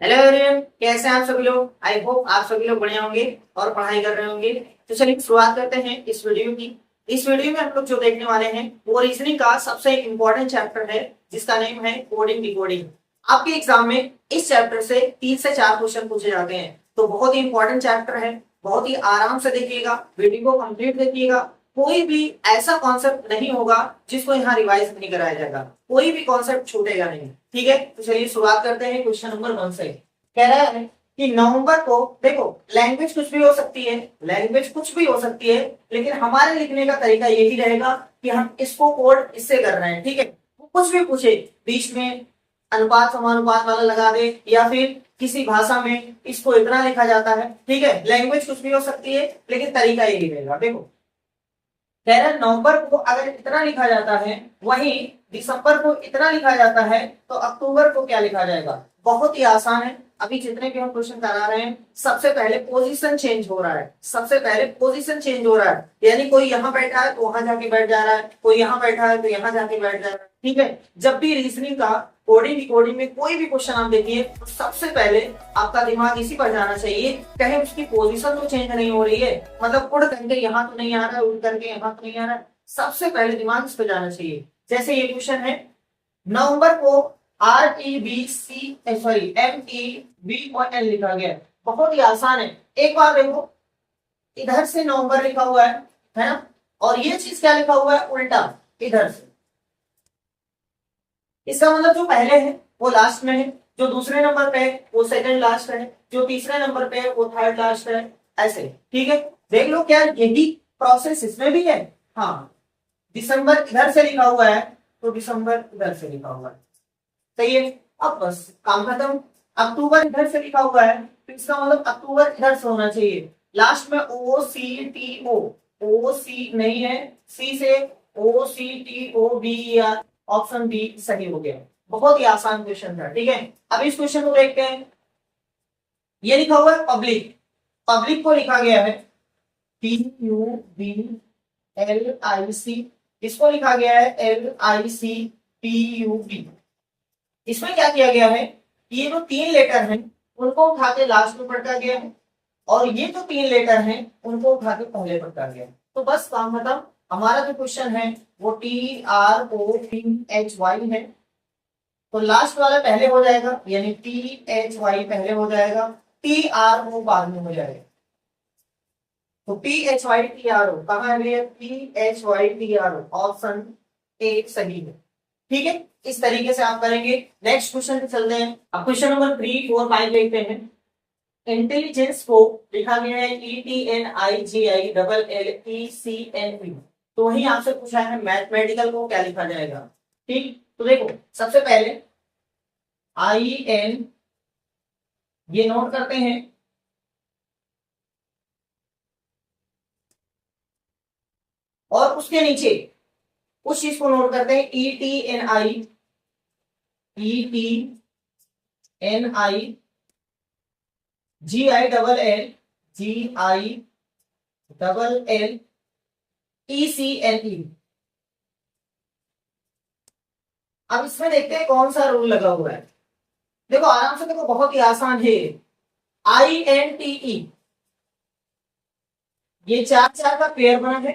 Hello everyone, कैसे हैं आप सभी लोग। आई होप आप सभी लोग बढ़िया होंगे और पढ़ाई कर रहे होंगे। तो चलिए शुरुआत करते हैं इस वीडियो की। इस वीडियो में हम लोग जो देखने वाले हैं वो रीजनिंग का सबसे इम्पोर्टेंट चैप्टर है जिसका नेम है कोडिंग डिकोडिंग। आपके एग्जाम में इस चैप्टर से 3 से 4 क्वेश्चन पूछे जाते हैं, तो बहुत ही इंपॉर्टेंट चैप्टर है। बहुत ही आराम से देखिएगा, वीडियो को कंप्लीट देखिएगा। कोई भी ऐसा कॉन्सेप्ट नहीं होगा जिसको यहाँ रिवाइज नहीं कराया जाएगा, कोई भी कॉन्सेप्ट छूटेगा नहीं। ठीक है, तो चलिए शुरुआत करते हैं क्वेश्चन नंबर 1 से। कह रहा है कि नवंबर को, देखो लैंग्वेज कुछ भी हो सकती है, लैंग्वेज कुछ भी हो सकती है, लेकिन हमारे लिखने का तरीका यही रहेगा कि हम इसको कोड इससे कर रहे हैं। ठीक है, वो कुछ भी पूछे, बीच में अनुपात समानुपात वाला लगा दे या फिर किसी भाषा में इसको इतना लिखा जाता है। ठीक है, लैंग्वेज कुछ भी हो सकती है लेकिन तरीका यही रहेगा। देखो कह रहा है नवंबर को अगर इतना लिखा जाता है, वहीं दिसंबर को इतना लिखा जाता है, तो अक्टूबर को क्या लिखा जाएगा। बहुत ही आसान है। अभी जितने भी हम क्वेश्चन करा रहे हैं, सबसे पहले पोजीशन चेंज हो रहा है, सबसे पहले पोजीशन चेंज हो रहा है। यानी कोई यहाँ बैठा है तो वहां जाके बैठ जा रहा है, कोई यहाँ बैठा है तो यहाँ जाके बैठ जा रहा है। ठीक है, जब भी रीजनिंग का कोडिंग डिकोडिंग में कोई भी क्वेश्चन आप देखिए तो सबसे पहले आपका दिमाग इसी पर जाना चाहिए, कहीं उसकी पोजीशन तो चेंज नहीं हो रही है, मतलब उड़ करके यहाँ तो नहीं आ रहा है, उड़ करके यहाँ तो नहीं आ रहा है। सबसे पहले दिमाग इस पर जाना चाहिए। जैसे ये क्वेश्चन है, नवंबर को REBC, लिखा गया है। बहुत ही आसान है। एक बार देखो, इधर से नवंबर लिखा हुआ है ना, और ये चीज क्या लिखा हुआ है उल्टा इधर से। इसका मतलब जो पहले है वो लास्ट में है, जो दूसरे नंबर पे है वो सेकंड लास्ट है, जो तीसरे नंबर पे है वो थर्ड लास्ट है, ऐसे। ठीक है, देख लो क्या यही प्रोसेस इसमें भी है। हाँ, दिसंबर इधर से लिखा हुआ है तो दिसंबर इधर से लिखा हुआ है, सही है। अब बस काम खत्म। अक्टूबर इधर से लिखा हुआ है तो इसका मतलब अक्टूबर इधर से होना चाहिए। लास्ट में OCTO, ओ सी नहीं है, सी से OCTOBER, ऑप्शन बी सही हो गया। बहुत ही आसान क्वेश्चन था। ठीक है, अब इस क्वेश्चन को देखते हैं। ये लिखा हुआ है पब्लिक, पब्लिक को लिखा गया है PUBLIC, इसको लिखा गया है LICPUB। इसमें क्या किया गया है, ये जो 3 लेटर हैं उनको उठा के लास्ट में पढ़ा गया है, और ये जो 3 लेटर हैं उनको उठा के पहले पढ़ा गया है। तो बस काम खत्म। हमारा जो क्वेश्चन है वो TROPHY है, तो लास्ट वाला पहले हो जाएगा, यानी THY पहले हो जाएगा, TRO बाद में हो जाएगा। तो PHYTRO कहाँ है, PHYTRO ऑप्शन ए सही है। ठीक है, इस तरीके से आप करेंगे। नेक्स्ट क्वेश्चन पे चलते हैं। अब क्वेश्चन नंबर 3, 4, 5 देखते हैं। इंटेलिजेंस को लिखा गया है ETNIGILLECNE, तो वही आपसे पूछा है मैथमेटिकल को क्या लिखा जाएगा। ठीक, तो देखो सबसे पहले IN ये नोट करते हैं, और उसके नीचे उस चीज को नोट करते हैं ETNIGILLECNE। अब इसमें देखते हैं कौन सा रूल लगा हुआ है। देखो आराम से देखो, बहुत ही आसान है। INTE, ये 4 4 का पेयर बना है।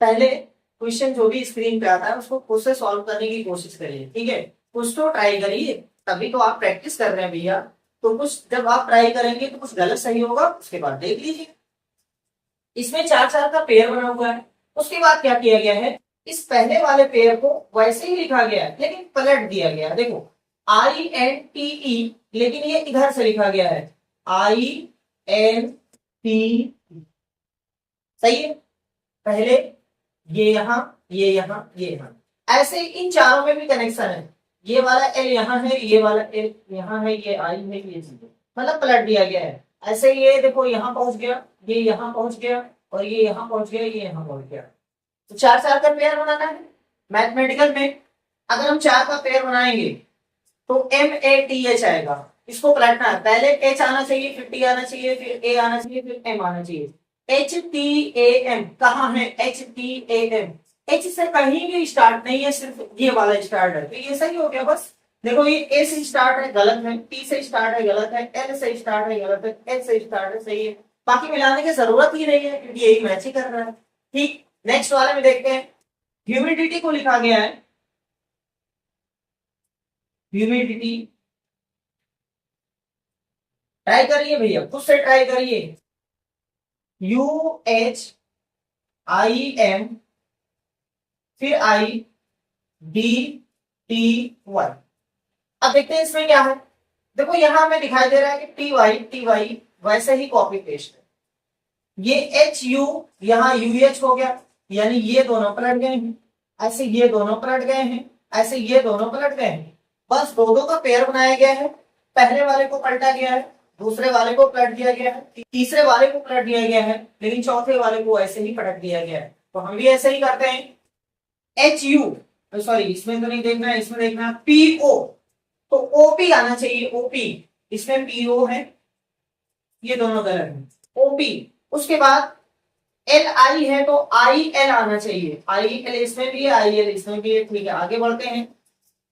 पहले क्वेश्चन जो भी स्क्रीन पे आता है उसको खुद से सॉल्व करने की कोशिश करिए। ठीक है, कुछ तो ट्राई करिए, तभी तो आप प्रैक्टिस कर रहे हैं भैया। तो कुछ जब आप ट्राई करेंगे तो कुछ गलत सही होगा, उसके बाद देख लीजिए। इसमें 4 4 का पेयर बना हुआ है। उसके बाद क्या किया गया है, इस पहले वाले पेयर को वैसे ही लिखा गया है लेकिन पलट दिया गया है। देखो INTE, लेकिन ये इधर से लिखा गया है INT, सही है। पहले ये यहाँ, ये यहाँ, ये यहाँ, ऐसे इन चारों में भी कनेक्शन है। ये वाला L यहाँ है, ये वाला L यहाँ है, ये I है, ये चीज मतलब पलट दिया गया है। ऐसे ये देखो यहाँ पहुंच गया, ये यहाँ पहुंच गया, और ये यहाँ पहुंच गया, ये यहाँ पहुंच गया। तो 4 4 का पेयर बनाना है। मैथमेटिकल में अगर हम 4 का पेयर बनाएंगे तो MATH आएगा। इसको पलटना है, पहले H आना चाहिए, फिर T आना चाहिए, फिर A आना चाहिए, फिर M आना चाहिए। HTAM कहाँ है, HTAM, H से कहीं भी स्टार्ट नहीं है, सिर्फ ये वाला स्टार्ट है, तो ये सही हो गया बस। देखो ये ए से स्टार्ट है, गलत है, टी से स्टार्ट है, गलत है, एल से स्टार्ट है, गलत है, एच से स्टार्ट है, सही है। बाकी मिलाने की जरूरत ही नहीं है क्योंकि यही मैच ही कर रहा है। ठीक, नेक्स्ट वाले में देखते हैं। ह्यूमिडिटी को लिखा गया है, ह्यूमिडिटी, ट्राई करिए भैया, खुद से ट्राई करिए। UHIM फिर IDTY। अब देखते हैं इसमें क्या है। देखो यहां हमें दिखाई दे रहा है कि TY वैसे ही कॉपी पेस्ट है। ये HU यहाँ UH हो गया, यानी ये दोनों पलट गए हैं, ऐसे ये दोनों पलट गए हैं, ऐसे ये दोनों पलट गए हैं। बस दो दो का पेयर बनाया गया है, पहले वाले को पलटा गया है, दूसरे वाले को पलट दिया गया है, तीसरे वाले को पलट दिया गया है, लेकिन चौथे वाले को ऐसे ही पलट दिया गया है। तो हम भी ऐसे ही करते हैं। HU, सॉरी इसमें तो नहीं देखना है, इसमें देखना है PO, तो OP आना चाहिए, OP, इसमें PO है, ये दोनों गलत है, OP। उसके बाद LI है तो IL आना चाहिए, IL इसमें भी है, IL इसमें भी है, ठीक है आगे बढ़ते हैं।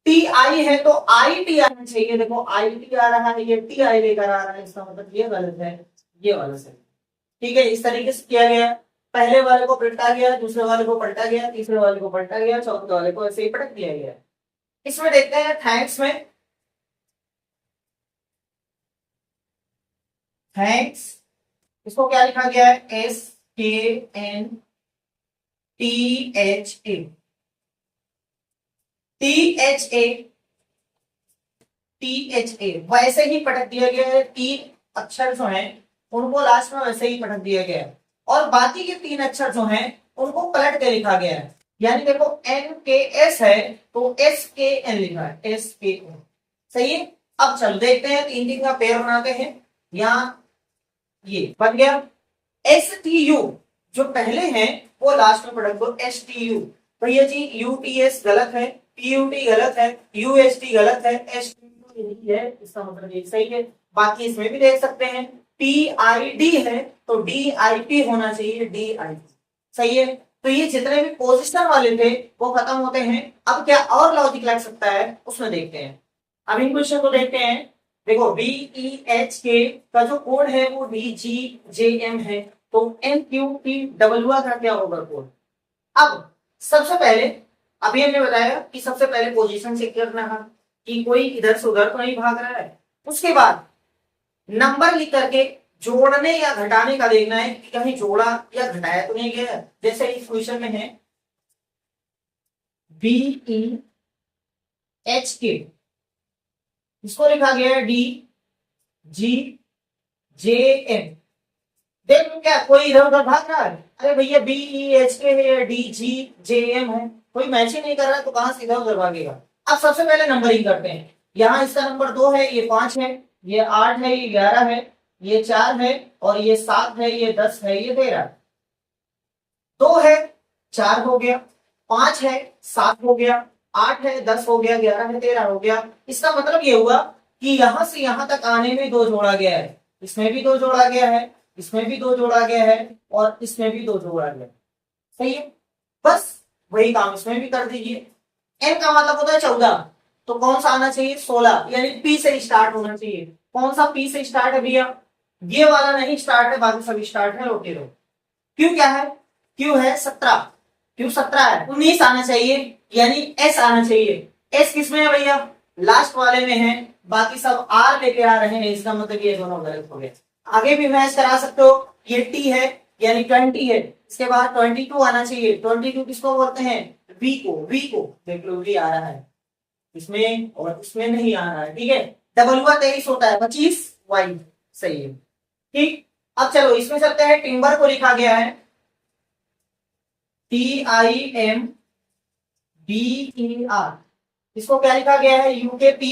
TI है तो IT आना चाहिए, देखो IT आ रहा है, ये TI लेकर आ रहा है, इसका मतलब ये गलत है, ये वाला सही। ठीक है, इस तरीके से किया गया, पहले वाले को पलटा गया, दूसरे वाले को पलटा गया, तीसरे वाले को पलटा गया, चौथे वाले को ऐसे ही पलट दिया गया। इसमें देखते हैं थैंक्स में, थैंक्स इसको क्या लिखा गया है, SKNTHA, THA वैसे ही पटक दिया गया है, तीन अक्षर जो हैं उनको लास्ट में वैसे ही पटक दिया गया है, और बाकी के तीन अक्षर जो हैं उनको पलट के लिखा गया है। यानी देखो NKS है तो SKN लिखा है, SKN, सही है। अब चलो देखते हैं, तीन तीन का पेयर बनाते हैं। यहाँ ये बन गया STU, जो पहले हैं वो लास्ट में पढ़ दो STU। भैया जी UTS गलत है, PUT गलत है, UST गलत है, STU यही है, इसका मतलब ये सही है। बाकी इसमें भी देख सकते हैं PID है तो DIP होना चाहिए, DIP सही है। तो ये जितने भी पोजिशन वाले थे वो खत्म होते हैं। अब क्या और लॉजिक लग सकता है उसमें देखते हैं। अब इन क्वेश्चन को देखते हैं। देखो BEHK का जो कोड है वो DGJM है, तो MQTW का क्या होगा कोड। अब सबसे पहले अभी हमने बताया कि सबसे पहले पोजीशन चेक करना है कि कोई इधर से उधर तो नहीं भाग रहा है। उसके बाद नंबर लिख करके जोड़ने या घटाने का देखना है कि कहीं जोड़ा या घटाया तो नहीं गया। जैसे इस क्वेश्चन में है BEHK, इसको लिखा गया है DGJM। देखो क्या कोई इधर उधर भाग रहा है, अरे भैया BEHK है या DGJM है, कोई मैच ही नहीं कर रहा है तो कहां से इधर उधर भागेगा। अब सबसे पहले नंबरिंग करते हैं। यहाँ इसका नंबर 2 है, ये 5 है, ये 8 है, ये 11 है, ये 4 है, और ये 7 है, ये 10 है, ये 13। 2 है 4 हो गया, 5 है 7 हो गया, 8 है 10 हो गया, 11 है 13 हो गया। इसका मतलब ये हुआ कि यहां से यहां तक आने में 2 जोड़ा गया है, इसमें भी 2 जोड़ा गया है, इसमें भी 2 जोड़ा गया है, और इसमें भी 2 जोड़ा गया, सही है। बस वही काम इसमें भी कर दीजिए। n का मतलब होता है 14, तो कौन सा आना चाहिए 16, यानी P से स्टार्ट होना चाहिए। कौन सा P से स्टार्ट है भैया, ये वाला नहीं स्टार्ट है, बाकी सब स्टार्ट है, रोके रहो। Q क्या है, Q है 17, Q 17 है, 19 आना चाहिए, यानी S आना चाहिए। S किसमें है भैया, लास्ट वाले में है, बाकी सब R लेके आ रहे हैं, इसका मतलब ये दोनों गलत हो गए। आगे भी मैच करा सकते हो, ये T है यानी 20 है, इसके बाद 22 आना चाहिए। 22 किसको बोलते हैं, V को, V को देख लो V आ रहा है इसमें और इसमें नहीं आ रहा है, ठीक है। डबल हुआ 23 होता है, 25 Y सही है, ठीक। अब चलो इसमें चलते हैं। टिम्बर को लिखा गया है TIMBER, इसको क्या लिखा गया है UKP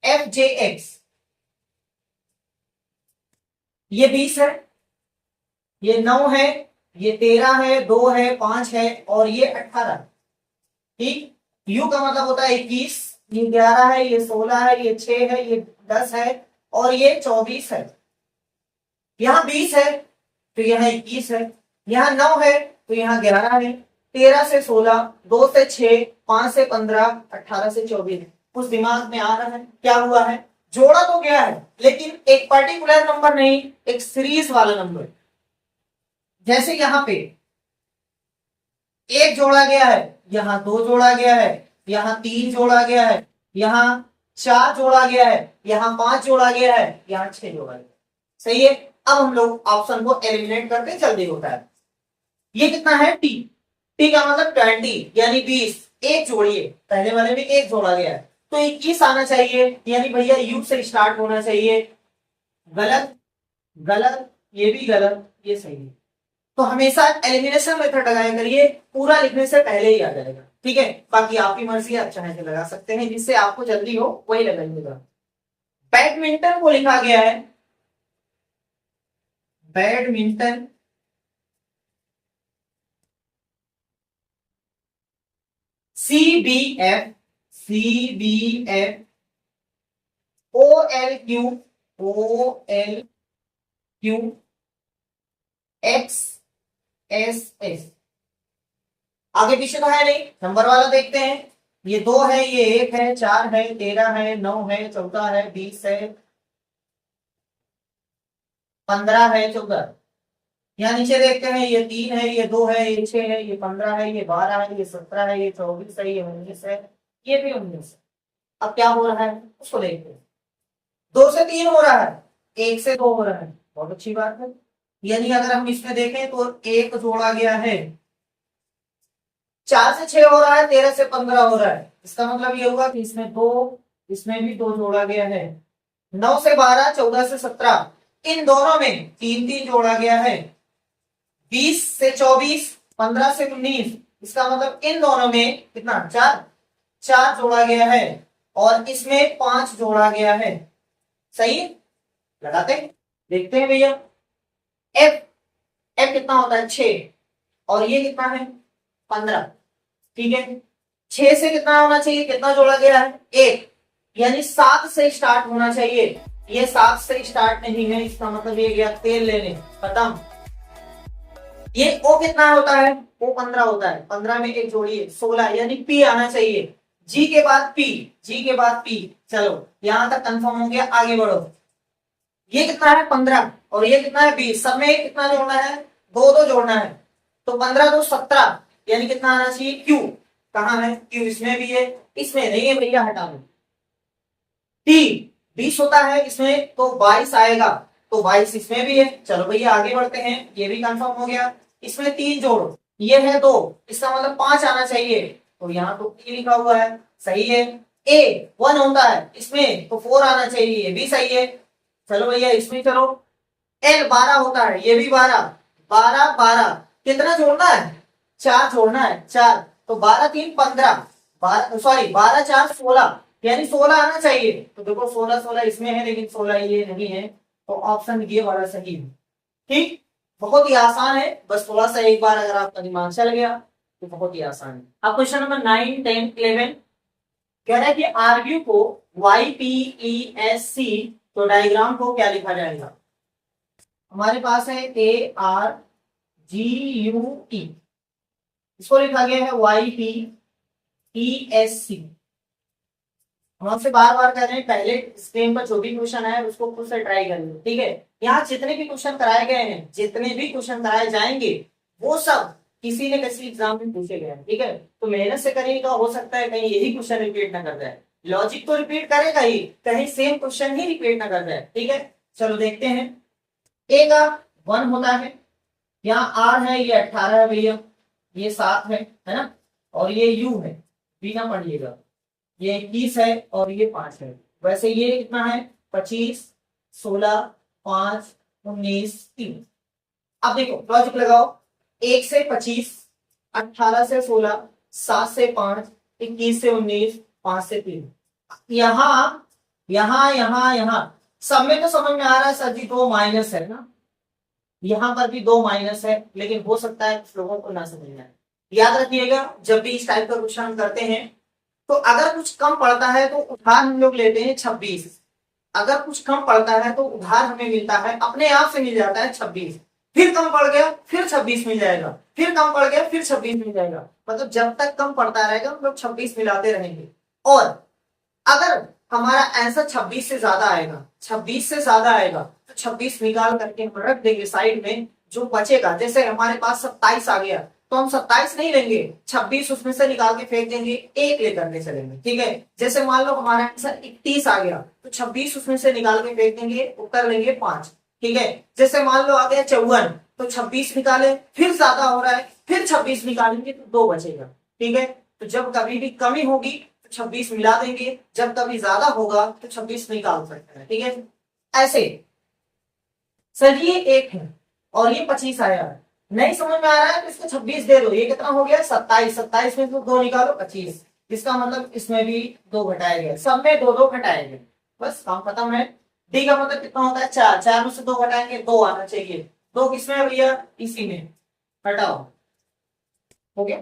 FJX। ये 20 है, ये 9 है, ये 13 है, 2 है, 5 है, और ये 18, ठीक। U का मतलब होता है 21, ये 11 है, ये 16 है, ये 6 है, ये 10 है, और ये 24 है। यहाँ 20 है तो यहाँ 21 है, यहाँ 9 है तो यहाँ 11 है, 13 से 16, 2 से 6, 5 से 15, 18 से 24। कुछ दिमाग में आ रहा है क्या हुआ है? जोड़ा तो गया है लेकिन एक पर्टिकुलर नंबर नहीं, एक सीरीज वाला नंबर। जैसे यहां पे एक जोड़ा गया है, यहां दो जोड़ा गया है, यहां तीन जोड़ा गया है, यहां चार जोड़ा गया है, यहां पांच जोड़ा गया है, यहां छह जोड़ा गया है। सही है। अब हम लोग ऑप्शन को एलिमिनेट करते जल्दी होता है। ये कितना है? टी। टी का मतलब 20 यानी 20। एक जोड़िए, पहले वाले में एक जोड़ा गया है तो 21 आना चाहिए, यानी भैया यू से स्टार्ट होना चाहिए। गलत, गलत, ये भी गलत, ये सही है। तो हमेशा एलिमिनेशन मेथड लगाया करिए, पूरा लिखने से पहले ही आ जाएगा। ठीक है, बाकी आपकी मर्जी, आप चाहे तो लगा सकते हैं, जिससे आपको जल्दी हो वही लगाइएगा। बैडमिंटन को लिखा गया है, badminton CBF, CBF OLQ, OLQ XSS। आगे पीछे तो है नहीं, नंबर वाला देखते हैं। ये 2 है, ये 1 है, 4 है, 13 है, 9 है, 14 है, 20 है, 15 है, 14। यहाँ नीचे देखते हैं, ये 3 है, ये 2 है, ये 6 है, ये 15 है, ये 12 है, ये 17 है, ये 24 है, ये 19 है, ये भी 19 है। अब क्या हो रहा है उसको देखते हैं। 2 से 3 हो रहा है, 1 से 2 हो रहा है, बहुत अच्छी बात है। यानी अगर हम इसमें देखें तो एक जोड़ा गया है, 4 से 6 हो रहा है, 13 से 15 हो रहा है। इसका मतलब ये होगा कि इसमें 2, इसमें भी 2 जोड़ा गया है। 9 से 12, 14 से 17, इन दोनों में 3 जोड़ा गया है। 20 से 24, 15 से 19, इसका मतलब इन दोनों में कितना? 4 जोड़ा गया है और इसमें 5 जोड़ा गया है। सही है, लगाते हैं, देखते हैं भैया। एफ, एफ कितना होता है? 6, और ये कितना है? 15। ठीक है, 6 से कितना होना चाहिए? कितना जोड़ा गया है? 1, यानी 7 से स्टार्ट होना चाहिए। ये 7 से स्टार्ट नहीं है, इसका मतलब ये गया तेल लेने, खत्म। ये ओ कितना होता है? ओ 15 होता है, 15 में एक जोड़िए 16, यानी पी आना चाहिए। जी के बाद पी, जी के बाद पी। चलो यहां तक कंफर्म हो गया, आगे बढ़ो। ये कितना है? 15, और ये कितना है? 20। सब में कितना जोड़ना है? 2 जोड़ना है। तो 15 2 17, यानी कितना आना चाहिए? क्यू। कहाँ है क्यू? इसमें भी है, इसमें नहीं है भैया, हटा दो। टी 20 होता है इसमें, तो 22 आएगा, तो 22 इसमें भी है। चलो भैया आगे बढ़ते हैं, ये भी कंफर्म हो गया। इसमें 3 जोड़ो, ये है 2, इसका मतलब 5 आना चाहिए, तो यहाँ तो T लिखा हुआ है, सही है। A 1 होता है इसमें, तो 4 आना चाहिए, ये भी सही है। चलो भैया इसमें चलो। L 12 होता है, ये भी 12, 12 12, कितना जोड़ना है? 4 जोड़ना है, 4, तो 12 3 15, 12 सॉरी 12 4 16, यानी 16 आना चाहिए। तो देखो 16 16 इसमें है, लेकिन 16 ये नहीं है, तो ऑप्शन ये वाला सही है। ठीक, बहुत ही आसान है, बस थोड़ा सा एक बार अगर आपका दिमाग चल गया तो बहुत ही आसान है। अब क्वेश्चन नंबर 9 10 11 कह रहा है कि आर्ग्यू को YPESC, तो डायग्राम को क्या लिखा जाएगा? हमारे पास है ARGUE, इसको लिखा गया है YPESC। हम आपसे बार बार कह रहे हैं, पहले स्क्रीन पर जो भी क्वेश्चन है उसको खुद से ट्राई करिए। ठीक है, यहाँ जितने भी क्वेश्चन कराए गए हैं, जितने भी क्वेश्चन कराए जाएंगे, वो सब किसी न किसी एग्जाम में पूछे गए हैं। ठीक है, तो मेहनत से करिएगा, हो सकता है कहीं यही क्वेश्चन रिपीट ना कर जाए। लॉजिक तो रिपीट करेगा ही, कहीं सेम क्वेश्चन ही रिपीट ना कर जाए। ठीक है, चलो देखते हैं। ए का 1 होता है, यहाँ आर है, ये 18 है भैया, ये 7 है ना, और ये यू है, बिना पढ़िएगा, ये 21 है और ये 5 है। वैसे ये कितना है? 25 16 5 19 3। अब देखो लॉजिक लगाओ, 1 से 25, 18 से 16, 7 से 5, 21 से 19, 5 से 3। यहाँ यहाँ यहाँ यहाँ सब में तो समझ में आ रहा है सर जी, 2 माइनस है ना, यहाँ पर भी 2 माइनस है, लेकिन हो सकता है कुछ लोगों को ना समझ में आए। याद रखिएगा, जब भी इस टाइप का क्वेश्चन हम करते हैं तो अगर कुछ कम पड़ता है तो उधार हम लोग लेते हैं 26। अगर कुछ कम पड़ता है तो उधार हमें मिलता है, अपने आप से मिल जाता है 26, फिर कम पड़ गया फिर 26 मिल जाएगा। फिर कम पड़ गया, फिर 26 मिल जाएगा। मतलब जब तक कम पड़ता रहेगा हम लोग 26 मिलाते रहेंगे। और अगर हमारा आंसर 26 से ज्यादा आएगा, 26 से ज्यादा आएगा तो 26 निकाल करके हम रख देंगे साइड में। जो बचेगा, जैसे हमारे पास 27 आ गया तो हम 27 नहीं लेंगे, 26 उसमें से निकाल के फेंक देंगे, एक लेकर के चलेंगे। ठीक है, जैसे मान लो हमारा आंसर 31 आ गया तो 26 उसमें से निकाल के फेंक देंगे, उत्तर लेंगे 5। ठीक है, जैसे मान लो आ गया 54 तो 26 निकाले, फिर ज्यादा हो रहा है, फिर 26 निकालेंगे तो 2 बचेगा। ठीक है, तो जब कभी भी कमी होगी तो 26 मिला देंगे, जब कभी ज्यादा होगा तो 26 निकाल सकते हैं। ठीक है, ऐसे। सर ये 1 है और ये 25 आया है, नहीं समझ में आ रहा है तो इसको 26 दे दो। ये कितना हो गया 27, 27 में तो 2 निकालो 25। इसका मतलब इसमें भी 2 घटाया गया, सब में 2 2 घटाए गए, बस काम खत्म है। डी का मतलब कितना होता है 4, 4 में से 2 घटाएंगे 2 आना चाहिए। 2 किसमें है भैया, इसी में, हटाओ, हो गया।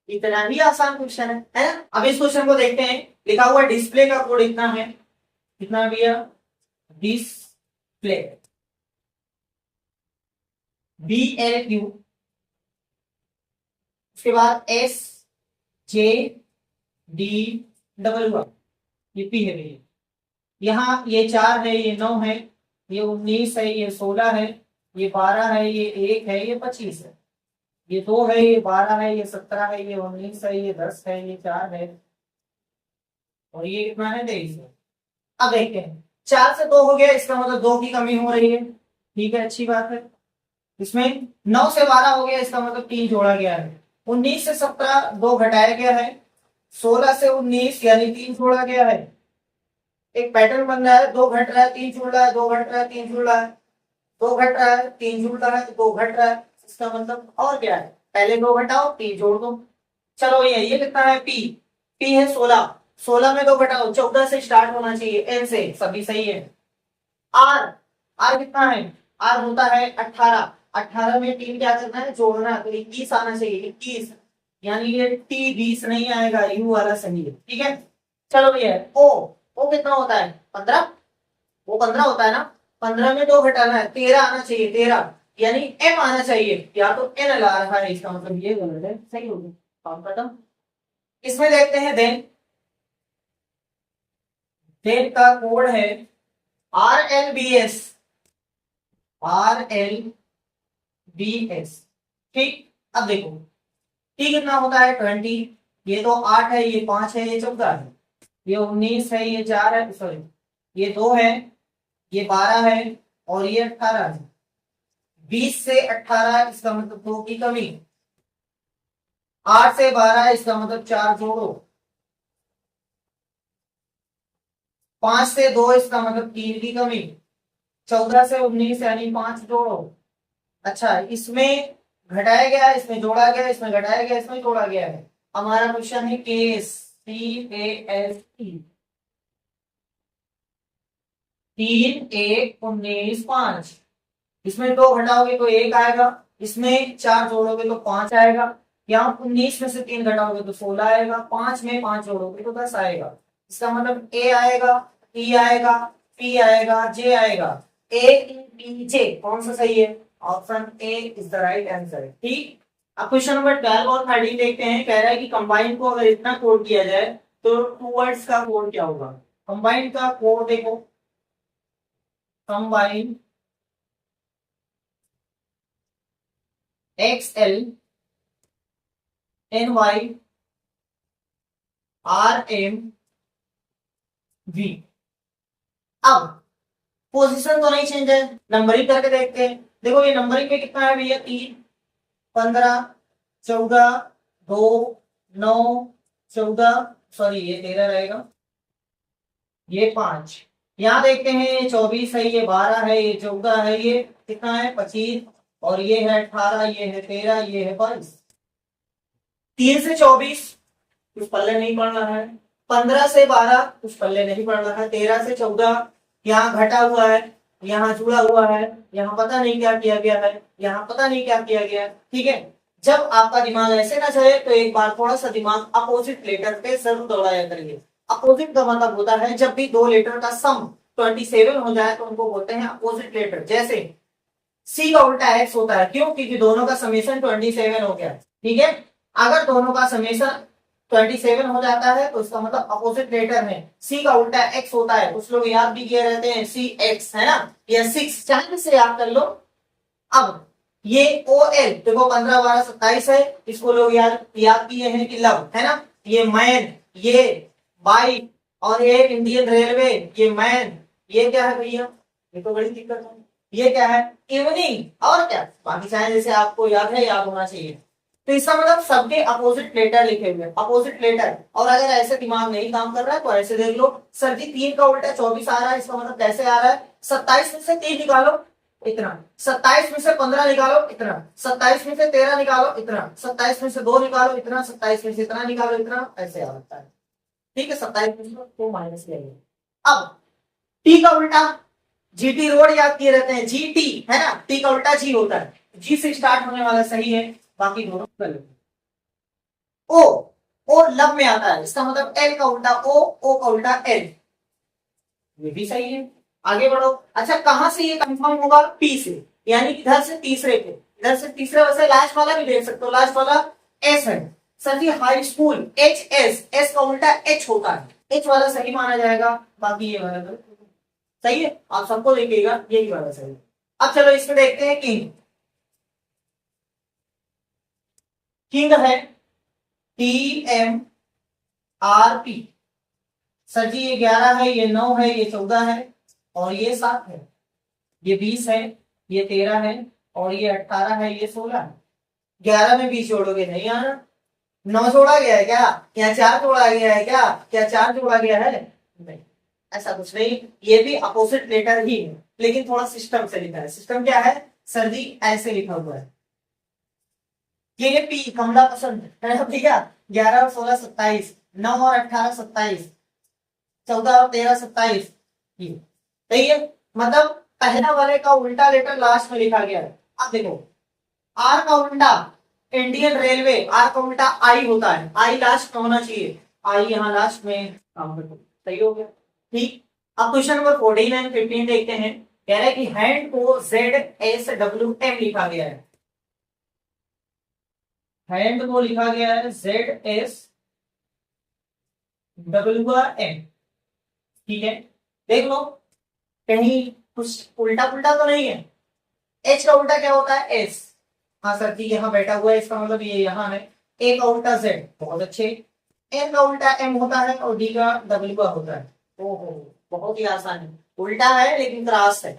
इतना ही आसान क्वेश्चन है ना। अब इस क्वेश्चन को देखते हैं, लिखा हुआ डिस्प्ले का कोड इतना है, कितना भैया, डिस्प्ले, BLQ, उसके बाद SJDWR, ये P है भैया। यहाँ ये 4 है, ये 9 है, ये 19 है, ये 16 है, ये 12 है, ये 1 है, ये 25 है, ये 2 है, ये 12 है, ये 17 है, ये 19 है, ये 10 है, ये 4 है, और ये कितना है 23 है। अब देखते हैं, 4 से 2 हो गया, इसका मतलब 2 की कमी हो रही है। ठीक है, अच्छी बात है। इसमें 9 से 12 हो गया, इसका मतलब 3 जोड़ा गया है। 19 से 17 2 घटाया गया है। 16 से 19 यानी 3 जोड़ा गया है। एक पैटर्न बन रहा है, 2 घट रहा है 3 जुड़ रहा है, 2 घट रहा है 3 जुड़ रहा है, 2 घट रहा है 3 जुड़ रहा है, 2 घट रहा है। इसका मतलब और क्या है, पहले 2 घटाओ 3 जोड़ दो। चलो ये कितना है, पी है 16, 16 में 2 घटाओ, 14 से स्टार्ट होना चाहिए, एन से, सभी सही है। आर, आर कितना है, आर होता है 18, 18 में 3 क्या करना है, जोड़ना है, तो 21 आना चाहिए, 21, यानी ये टी 20 नहीं आएगा, यू वाला सही है। ठीक है, चलो भैया ओ कितना होता है 15, वो 15 होता है ना, 15 में 2 घटाना है, 13 आना चाहिए, 13 यानी एम आना चाहिए, या तो एन ला रहा है, इसका मतलब ये गलत है, सही हो गया, काम खत्म। इसमें देखते हैं देन का कोड है RLBS, RLBS। ठीक, अब देखो टी कितना होता है 20, ये तो 8 है, ये 5 है, ये 14 है, ये 19 है, ये 4 है, सॉरी ये 2 है, ये 12 है, और ये 18 है। 20 से 18 इसका मतलब 2 की कमी, 8 से 12 इसका मतलब 4 जोड़ो, 5 से 2 इसका मतलब 3 की कमी, 14 से 19 यानी 5 जोड़ो। अच्छा, इसमें घटाया गया, इसमें जोड़ा गया, इसमें घटाया गया, इसमें जोड़ा गया है। हमारा क्वेश्चन है केस, CASE, 3 1 19 5, इसमें 2 घटाओगे तो 1 आएगा, इसमें 4 जोड़ोगे तो 5 आएगा, यहाँ 19 में से 3 घटाओगे तो 16 आएगा, 5 में 5 जोड़ोगे तो 10 आएगा। इसका मतलब ए आएगा, ई आएगा, पी आएगा, जे आएगा। AEPJ कौन सा सही है, option A is the right answer. ठीक, अब क्वेश्चन नंबर 12 और 13 देखते हैं। कह रहा है कि कंबाइन को अगर इतना कोड किया जाए तो टू वर्ड्स का कोड क्या होगा। कंबाइन का कोड देखो, कंबाइन XL NY RMV। अब पोजीशन तो नहीं चेंज है, नंबरिंग करके देखते हैं। देखो ये नंबरिंग में कितना है भैया, 3 15 14 2 9 14, सॉरी ये 13 रहेगा, ये 5। यहाँ देखते हैं ये 24 है, ये 12 है, ये 14 है, ये कितना है 25, और ये है 18, ये है 13, ये है 22। 3 से 24 कुछ पल्ले नहीं पड़ रहा है, 15 से 12 कुछ पल्ले नहीं पड़ रहा है, 13 से 14 यहाँ घटा हुआ है, यहाँ जुड़ा हुआ है, यहाँ पता नहीं क्या किया गया है, यहाँ पता नहीं क्या किया गया है। ठीक है, जब आपका दिमाग ऐसे ना चले तो एक बार थोड़ा सा दिमाग अपोजिट लेटर पे जरूर दौड़ाया करिए। अपोजिट का मतलब होता है जब भी 2 लेटर का सम 27 हो जाए तो उनको बोलते हैं अपोजिट लेटर। जैसे सी का उल्टा एक्स होता है। क्यों? क्योंकि दोनों का समेशन 27 हो गया। ठीक है, अगर दोनों का समेशन 27 हो जाता है तो इसका मतलब अपोजिट लेटर है। सी का उल्टा एक्स होता है, कुछ लोग याद भी किए रहते हैं सी एक्स, है ना, या 6, चाहे से याद कर लो। अब ये ओ एल देखो 15 12 27 है, इसको लोग याद किए हैं कि लव, है ना। ये मैन, ये बाइक, और ये इंडियन रेलवे, ये मैन, ये क्या है भैया, ये तो बड़ी दिक्कत है। ये क्या है? इवनिंग, और क्या बाकी चाहे जैसे आपको याद है, याद होना चाहिए। तो इसका मतलब सबके अपोजिट लेटर लिखे हुए, अपोजिट लेटर। और अगर ऐसे दिमाग नहीं काम कर रहा है तो ऐसे देख लो, सर जी 3 का उल्टा 24 आ रहा है, इसका मतलब कैसे आ रहा है? 27 में से 3 निकालो, इतना। 27 में से 15 निकालो, इतना। 27 में से 13 निकालो, इतना। 27 में से 2 निकालो, इतना। 27 में से इतना निकालो, इतना। ऐसे आ सकता है। ठीक है, 27 में से तो माइनस लेंगे। अब टी का उल्टा, जीटी रोड याद किए रहते हैं, जीटी, है ना। टी का उल्टा जी होता है, जी से स्टार्ट होने वाला सही है, बाकी दोनों गलत। ओ, ओ लब में आता है, इसका मतलब एल का उल्टा ओ, ओ का उल्टा एल, ये भी सही है। आगे बढ़ो। अच्छा, कहां से ये कंफर्म होगा? पी से, यानी इधर से तीसरे पे, इधर से तीसरे, वैसे लास्ट वाला भी देख सकते हो, लास्ट वाला एस है। Sir ji high school, H S, S का उल्टा एच होता है, एच वाला सही माना जाएगा, बाकी ये वाला तो सही है। आप सबको देखिएगा, यही वाला सही है। अब चलो इसमें देखते हैं किंग। किंग है T M R P. Sir ji ये 11 है, ये 9 है, ये 14 है, और ये 7 है, ये 20 है, ये 13 है, और ये 18 है, ये 16 है। 11 में 20 जोड़ोगे नहीं आना। 9 जोड़ा गया है क्या 4 जोड़ा गया है क्या 4 जोड़ा गया है? नहीं, ऐसा कुछ नहीं। ये भी अपोजिट लेटर ही है, लेकिन थोड़ा सिस्टम से लिखा है। सिस्टम क्या है? सर जी ऐसे लिखा हुआ है, ये पी कमला पसंद है ना भैया। 11 और 16 27, 9 और 18 27, 14 और 13 27, सही है। मतलब पहला वाले का उल्टा लेटर लास्ट में लिखा गया है। अब देखो, आर का उल्टा इंडियन रेलवे, आर का उल्टा आई होता है, आई लास्ट में होना चाहिए, आई यहाँ लास्ट में काम करो, सही हो गया। ठीक, अब क्वेश्चन नंबर 14 एंड 15 देखते हैं। कह रहा है कि हैंड को ZSWM लिखा गया है, हैंड को लिखा गया है ZSWM। ठीक है, देख लो कहीं कुछ उल्टा पुल्टा तो नहीं है। एच का उल्टा क्या होता है? एस। हाँ सर जी यहाँ बैठा हुआ है, इसका मतलब ये यहाँ है। ए का उल्टा जेड, बहुत अच्छे। एन का उल्टा एम होता है, और डी का डब्ल्यू का होता है। ओहो, बहुत ही आसान है, उल्टा है लेकिन क्रॉस है।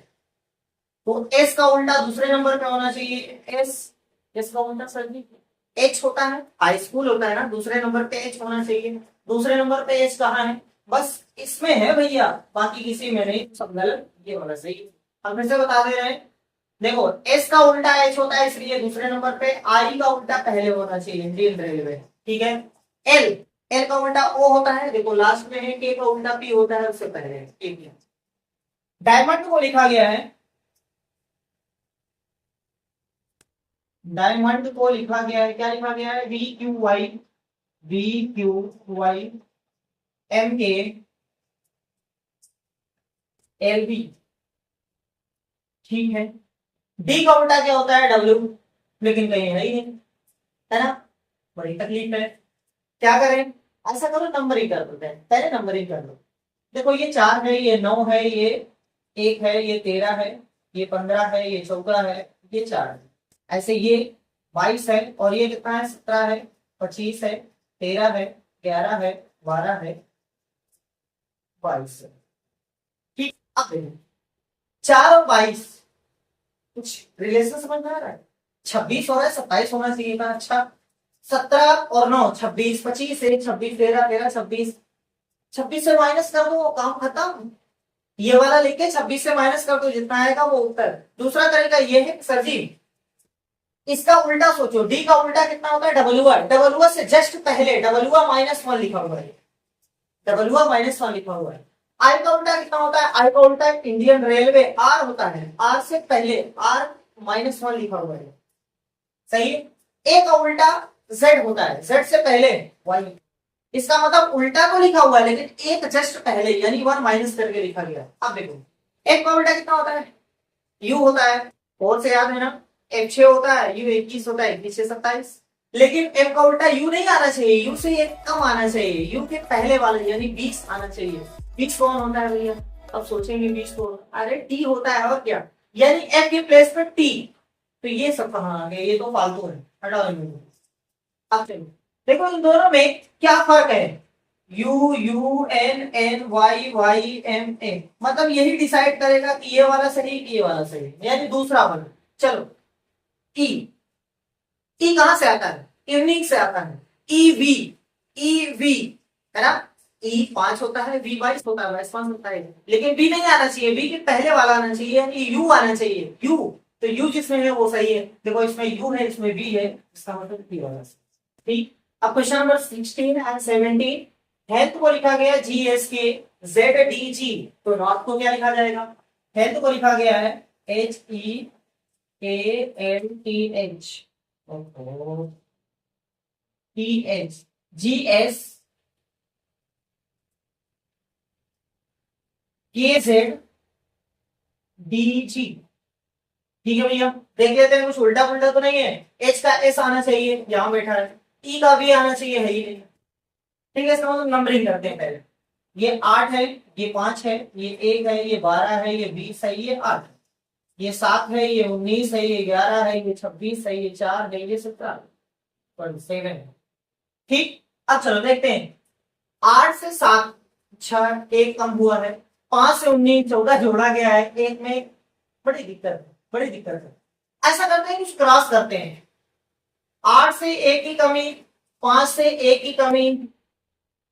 तो एस का उल्टा दूसरे नंबर पे होना चाहिए, एस। एस का उल्टा सर जी एच होता है, हाई स्कूल होता है ना, दूसरे नंबर पे एच होना चाहिए। दूसरे नंबर पे एच कहाँ है? बस इसमें है भैया, बाकी किसी में नहीं, सब गलत, ये वाला सही। हम फिर से बता दे रहे हैं, देखो एस का उल्टा एच होता है, इसलिए दूसरे नंबर पे। आई का उल्टा पहले होना चाहिए, इंडियन रेलवे। ठीक है, एल, एल का उल्टा ओ होता है, देखो लास्ट में है। के का उल्टा पी होता है, उससे पहले है। डायमंड को लिखा गया है, डायमंड को लिखा गया है, क्या लिखा गया है? VQY MALB। ठीक है, डी का उल्टा क्या होता है? डब्ल्यू, लेकिन कहीं नहीं है ना, बड़ी तकलीफ है। क्या करें? ऐसा करो नंबरिंग कर देते हैं, पहले नंबरिंग कर लो। देखो ये 4 है, ये 9 है, ये 1 है, ये 13 है, ये 15 है, ये 14 है, ये 4 है। ऐसे ये 22 है, और ये कितना है? 17 है, 25 है, 13 है, 11 है, 12 है, 22 है। ठीक, अब देखो 4 और 22 कुछ रिलेशन समझ में आ रहा है? 26 हो रहा है, 27 होना चाहिए था। अच्छा, 17 और 9 26, 25 है, 26 13 13 26, 26 से माइनस कर दो, काम खत्म। ये वाला लेके 26 से माइनस कर दो, जितना आएगा वो उत्तर। दूसरा तरीका ये है सर जी, इसका उल्टा सोचो। डी का उल्टा कितना होता है? डब्ल्यूआर, डब्ल्यूआर से जस्ट पहले डब्ल्यूआर -1 लिखा हुआ है, डब्ल्यूआर -1 लिखा हुआ है। आई का उल्टा कितना होता है? आई का उल्टा इंडियन रेलवे, आर होता है, आर से पहले आर -1 लिखा हुआ है, सही है। ए का उल्टा जेड होता है, जेड से पहले वाई। इसका मतलब उल्टा तो लिखा हुआ है, लेकिन एक जस्ट पहले, यानी 1 माइनस करके लिखा गया। अब देखो एक का उल्टा कितना होता है? यू होता है, 4 से याद है ना, एफ 6 होता है, यू 21 होता है, 21 से 27। लेकिन एफ का उल्टा यू नहीं आना चाहिए, यू से एक कम आना चाहिए, यू के पहले वाले यानी 20 आना चाहिए। 20 कौन होता है भैया? अब सोचेंगे 20 कौन, अरे टी होता है और क्या, यानी एफ के प्लेस पर टी। तो ये सब कहाँ आ गए, ये तो फालतू है, हटाओ इनको। अब चलो देखो इन दोनों में क्या फर्क है, U U N N Y Y M A, मतलब यही डिसाइड करेगा कि ये वाला सही कि ये वाला सही, यानी दूसरा वाला। चलो ई, ई कहां से आता है, इवनिंग से आता है, ई वी, ई वी है ना, ई 5 होता है, वी 22 होता है, 22 होता है, लेकिन बी नहीं आना चाहिए, बी के पहले वाला आना चाहिए, यानी यू आना चाहिए, यू। तो यू जिसमें है वो सही है, देखो इसमें यू है इसमें वी है, इसका मतलब बी वाला ठीक। अब क्वेश्चन नंबर 16 एंड 17, हेल्थ को लिखा गया जी एस के जेड डी जी, तो नॉर्थ को क्या लिखा जाएगा, हेल्थ को लिखा गया है H E A L T H T H, G S के जेड डी जी, ठीक है भैया। देख लेते हैं कुछ उल्टा पुल्टा तो नहीं है, एच का एस आना चाहिए, यहां बैठा है, ई का भी आना चाहिए, है ही नहीं, ठीक है। इसका मतलब नंबरिंग करते हैं पहले, ये 8 है, ये 5 है, ये 1 है, ये 12 है, ये 20 है, ये 8, ये 7 है, ये 19 है, ये 11 है, ये 26 है, ये 4 है, ये 17 है, ठीक। अब चलो देखते हैं, 8 से 7 6 एक कम हुआ है, 5 से 19 14 जोड़ा गया है, एक में बड़ी दिक्कत है, बड़ी दिक्कत है। ऐसा करते हैं कुछ क्रॉस करते हैं, 8 से 1 की कमी, 5 से 1 की कमी,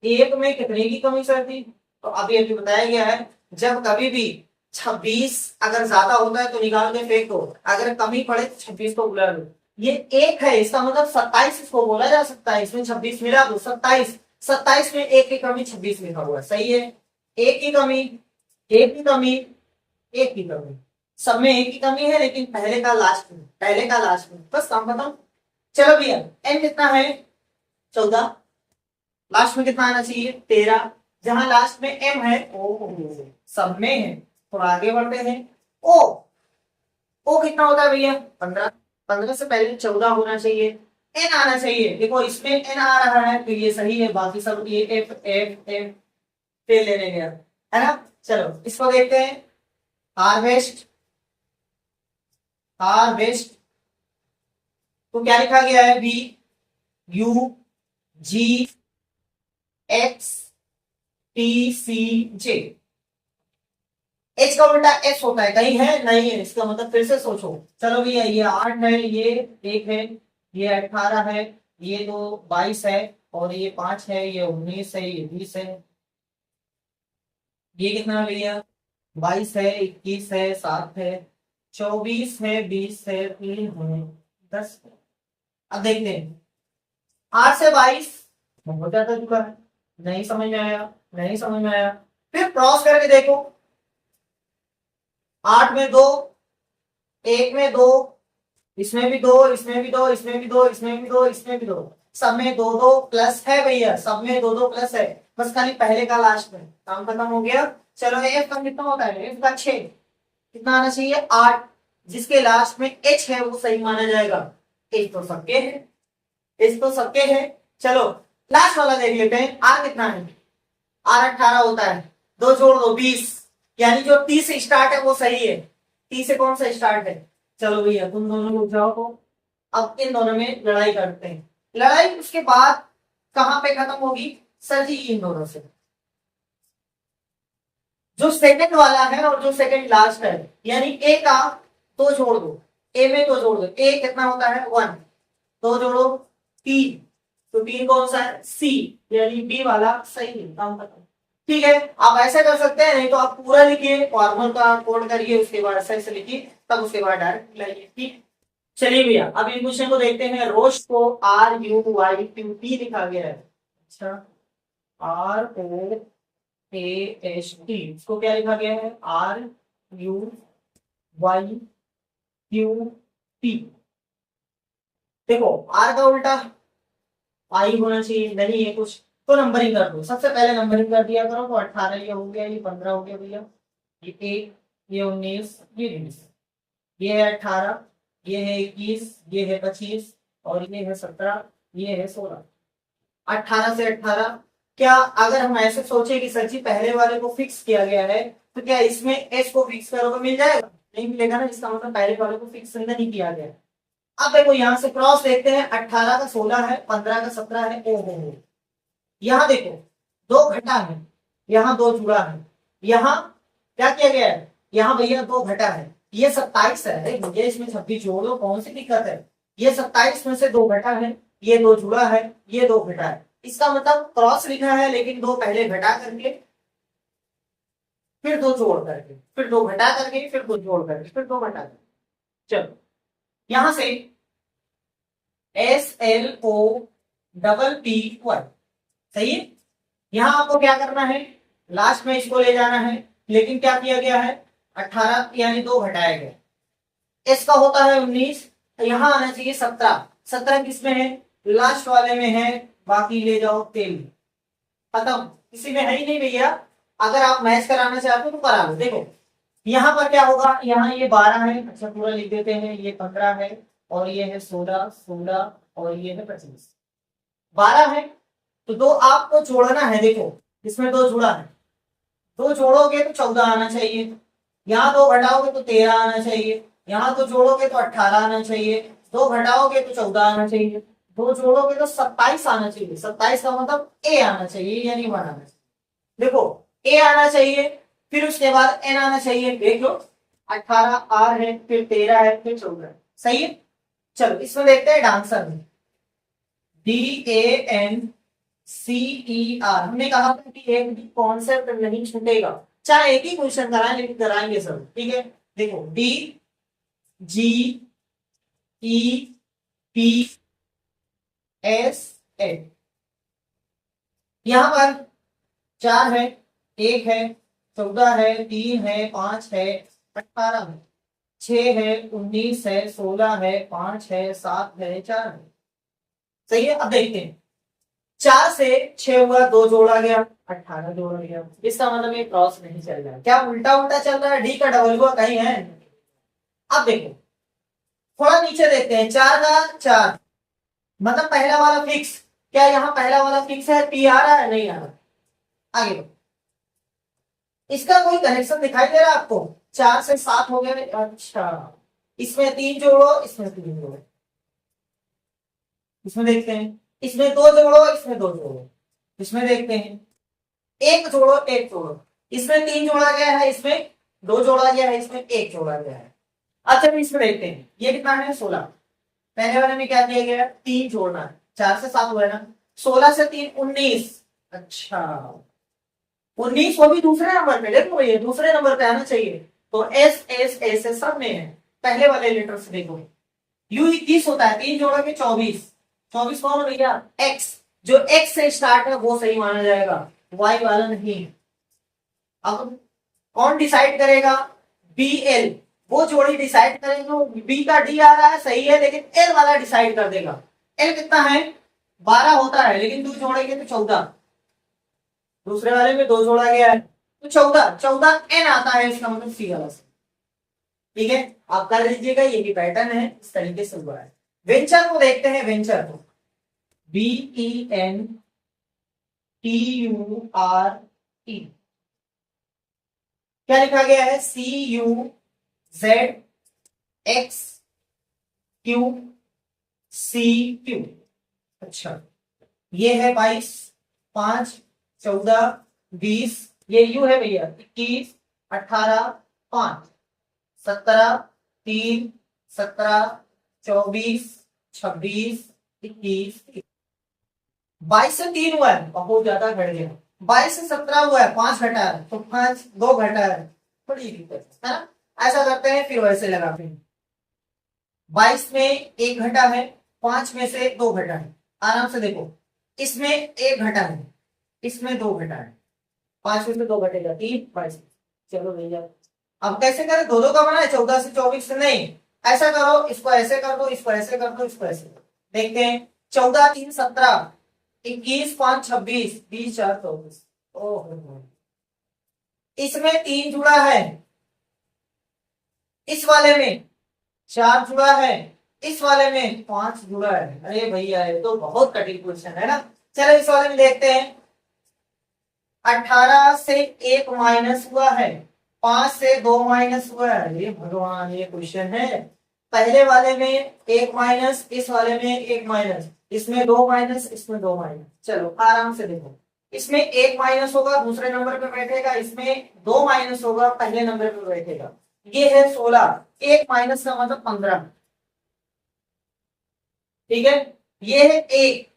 एक में कितने की कमी सर थी, तो अभी अभी बताया गया है, जब कभी भी 26 अगर ज्यादा होता है तो निकाल के फेंक दो, अगर कमी पड़े तो 26 को बुला लो। ये एक है, इसका मतलब 27 इसको बोला जा सकता है, इसमें 26 मिला दो 27, 27 में एक की कमी 26 लिखा हुआ है, सही है। एक की कमी, एक की कमी, एक की कमी, सब में एक की कमी है, लेकिन पहले का लास्ट में, पहले का लास्ट में, बस काम खत्म। चलो भैया एन कितना है 14, लास्ट में कितना आना चाहिए 13, जहां लास्ट में एम है ओ सब में है, तो आगे बढ़ते हैं। ओ, ओ कितना होता है भैया 15, 15 से पहले 14 होना चाहिए, एन आना चाहिए, देखो इसमें एन आ रहा है तो ये सही है, बाकी सब ये एफ एफ एफ फेल लेने गया है ना। चलो इसको देखते हैं, हार्वेस्ट, हार्वेस्ट तो क्या लिखा गया है, B U G X T C J, H का उल्टा एस होता है, कहीं है नहीं है, इसका मतलब फिर से सोचो। चलो भैया ये 8 है, ये 1 है, ये 18 है, ये तो 22 है, और ये 5 है, ये 19 है, ये 20 है, ये कितना है भैया 22 है, 21 है, 7 है, 24 है, 20 है, 3 है, 10 है। अब देखते हैं 8 से 22 बहुत ज्यादा चुका है, नहीं समझ में आया, नहीं समझ में आया, फिर क्रॉस करके देखो, 8 में 2, 1 में 2, इसमें भी 2, इसमें भी 2, इसमें भी 2, इसमें भी 2, इसमें भी 2, सब में 2 2 प्लस है भैया, सब में 2 2 प्लस है, बस खाली पहले का लास्ट में, काम खत्म हो गया। चलो एफ का कितना होता है, एफ का 6, कितना आना चाहिए 8, जिसके लास्ट में एच है वो सही माना जाएगा, एच तो सबके है, एच तो सबके है। चलो लास्ट वाला देख लेते हैं, आर कितना है, आर 18 होता है, 2 जोड़ दो 20, यानी जो टी से स्टार्ट है वो सही है, टी से कौन सा स्टार्ट है। चलो भैया तुम दोनों लोग जाओ, तो अब इन दोनों में लड़ाई करते हैं, लड़ाई उसके बाद कहां पे खत्म होगी सर जी, इन दोनों से, जो सेकंड वाला है और जो सेकंड लास्ट है, यानी ए का 2 जोड़ दो, ए में 2 जोड़ दो, ए कितना होता है 1, 2 जोड़ो 3, तो 3 कौन सा है सी, यानी बी वाला सही है, काम खत्म। ठीक है, आप ऐसा कर सकते हैं, नहीं तो आप पूरा लिखिए, फॉर्मूल का कोड करिए, उसके बाद ऐसे ऐसे लिखिए, तब उसके बाद डायरेक्ट लाइए, ठीक। चलिए भैया अब इन क्वेश्चन को देखते हैं, रोस्ट को R U Y Q T लिखा गया है, अच्छा R O A H T, इसको क्या लिखा गया है R U Y Q T. देखो आर का उल्टा आई होना चाहिए, नहीं है कुछ, तो नंबरिंग कर दो, सबसे पहले नंबरिंग कर दिया करो, तो 18 ये हो गया, ये 15 हो गया भैया, ये 1, ये 19, ये 20, ये है 18, ये है 21, ये है 25 और ये है 17, ये है 16। 18 से 18। क्या अगर हम ऐसे सोचे कि सर जी पहले वाले को फिक्स किया गया है तो क्या इसमें एस को फिक्स करोगे मिल जाएगा? नहीं मिलेगा ना, इसका मतलब पहले वाले को फिक्स नहीं किया गया। अब देखो यहाँ से क्रॉस देखते हैं, 18 का 16 है, 15 का 17 है। ओहो, यहाँ देखो दो घटा है, यहाँ दो जुड़ा है, यहाँ क्या किया गया है, यहाँ भैया दो घटा है, ये 27 है। अरे भैया इसमें 26 जोड़ो, कौन सी दिक्कत है? ये 27 में से दो घटा है, ये दो जुड़ा है, ये दो घटा है। इसका मतलब क्रॉस लिखा है लेकिन दो पहले घटा करके फिर दो जोड़ करके फिर दो घटा करके फिर दो जोड़ करके फिर दो घटा करके। चलो यहां से SLO सही है। यहां आपको क्या करना है, लास्ट में इसको ले जाना है, लेकिन क्या किया गया है, 18 यानी दो घटाया गया। इसका होता है 19, तो यहां आना चाहिए 17। 17 किसमें है, लास्ट वाले में है, बाकी ले जाओ 13। खत्म, किसी में है ही नहीं भैया। अगर आप मैच कराना चाहते हो तो करा लो। देखो यहाँ पर क्या होगा, यहाँ ये 12 है, अच्छा पूरा लिख देते हैं, ये 15 है और ये है 16, 16 और ये है 25। 12 है तो दो आपको जोड़ना है। देखो इसमें दो जुड़ा है, दो जोड़ोगे तो 14 आना चाहिए, यहाँ दो घटाओगे तो 13 आना चाहिए, यहाँ दो जोड़ोगे तो 18 आना चाहिए, दो घटाओगे तो 14 आना चाहिए, दो जोड़ोगे तो 27 आना चाहिए। 27 का मतलब ए आना चाहिए यानी 1 आना चाहिए। देखो ए आना चाहिए, फिर उसके बाद एन आना चाहिए। देख लो 18 आर है, फिर 13 है, फिर 14 है। सही है। चलो इसमें देखते हैं आंसर में, DANCER। हमने कहा था कि एक भी कॉन्सेप्ट नहीं छूटेगा, चाहे एक ही क्वेश्चन कराएं लेकिन कराएंगे सब। ठीक है, देखो DGEPS। यहां पर 4 है, 1 है, 14 है, 3 है, 5 है, 18 है, 6 है, 19 है, 16 है, 5 है, 7 है, 4 है। सही है। अब देखते हैं, 4 से 6 हुआ, दो जोड़ा गया, 18 जोड़ा गया। इसका मतलब ये क्रॉस नहीं चल रहा है। क्या उल्टा उल्टा चल रहा है, डी का डबल हुआ कहीं है? अब देखो थोड़ा नीचे देखते हैं, 4 का 4 मतलब पहला वाला फिक्स। क्या यहाँ पहला वाला फिक्स है, पी आ रहा है? नहीं आ रहा। आगे बढ़ो, इसका कोई कनेक्शन दिखाई दे रहा है आपको? 4 से 7 हो गए, अच्छा इसमें 3 जोड़ो, इसमें 3 जोड़ो, इसमें देखते हैं, इसमें 2 जोड़ो, इसमें 2 जोड़ो, इसमें देखते हैं, एक जोड़ो, एक जोड़ो, इसमें 3 जोड़ा गया है, इसमें 2 जोड़ा गया है, इसमें 1 जोड़ा गया है। अच्छा इसमें देखते हैं, ये कितना है, 16। पहले वाले में क्या दिया गया है, 3 जोड़ना है, 4 से 7 हुआ है ना, 16 से 3 19। अच्छा 19 वो भी दूसरे नंबर पे, देखो ये दूसरे नंबर पे आना चाहिए, तो एस एस एस एस सब में है। पहले वाले लेटर से देखो, यू 21 होता है, 3 जोड़ोगे 24। 24 कौन हो भैया, एक्स। जो एक्स से स्टार्ट है वो सही माना जाएगा, वाई वाला नहीं। अब कौन डिसाइड करेगा, बी एल, वो जोड़ी डिसाइड करेगा। बी का डी आ रहा है सही है, लेकिन एल वाला डिसाइड कर देगा। एल कितना है, 12 होता है, लेकिन 2 जोड़ेंगे तो 14। दूसरे वाले में 2 जोड़ा गया है तो 14, 14 एन आता है, इसका मतलब सी वाला। ठीक है, आप कर लीजिएगा, ये भी पैटर्न है, इस तरीके से हुआ है। वेंचर को देखते हैं, वेंचर को VENTURE, क्या लिखा गया है, CUZXQCQ। अच्छा ये है 22, 5, 14, 20, ये यू है भैया, 21, 18, 5, 17, 3, 17, 24, 26, 21, 22 से 3 हुआ है, बहुत ज्यादा घट गया। 22 से 17 हुआ है, 5 घटा है, तो 5 2 घटा है, थोड़ी दिक्कत है ना। ऐसा करते हैं, फिर वैसे लगाते हैं। 22 में 1 घटा है, 5 में से 2 घटा है। आराम से देखो, इसमें 1 घटा है, इसमें 2 घटा है, 5 में से 2 घटेगा, 3, 22। चलो भैया अब कैसे करें, दो का बना है, 14 से 24 से नहीं। ऐसा करो, इसको ऐसे कर दो, इसको ऐसे कर दो, इसको ऐसे कर दो। देखते हैं, 14 3 17, 21 5 26, 20 4 24। ओहो, इसमें 3 जुड़ा है, इस वाले में 4 जुड़ा है, इस वाले में 5 जुड़ा है। अरे भैया ये तो बहुत कठिन क्वेश्चन है ना। चलो इस वाले में देखते हैं। 18 से 1 माइनस हुआ है, 5 से 2 माइनस हुआ है। अरे भगवान ये क्वेश्चन है। पहले वाले में 1 माइनस, इस वाले में 1 माइनस, इसमें 2 माइनस, इसमें 2 माइनस। चलो आराम से देखो, इसमें 1 माइनस होगा दूसरे नंबर पे बैठेगा, इसमें 2 माइनस होगा पहले नंबर पे बैठेगा। ये है 16, 1 माइनस का मतलब 15, ठीक है। ये है 1,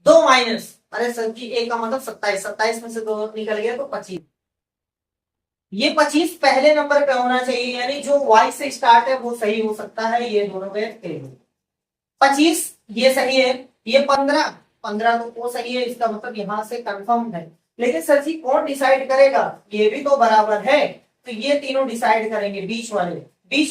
2 माइनस, अरे सर जी 1 का मतलब 27, 27 में से 2 निकल गया तो 25। ये 25 पहले नंबर पे होना चाहिए, यानी जो y से स्टार्ट है वो सही हो सकता है। ये दोनों पे 25 ये सही है, ये 15, 15 तो वो सही है, इसका मतलब यहां से कंफर्म है। लेकिन सर जी कौन डिसाइड करेगा, ये भी तो बराबर है, तो ये तीनों डिसाइड करेंगे। बीच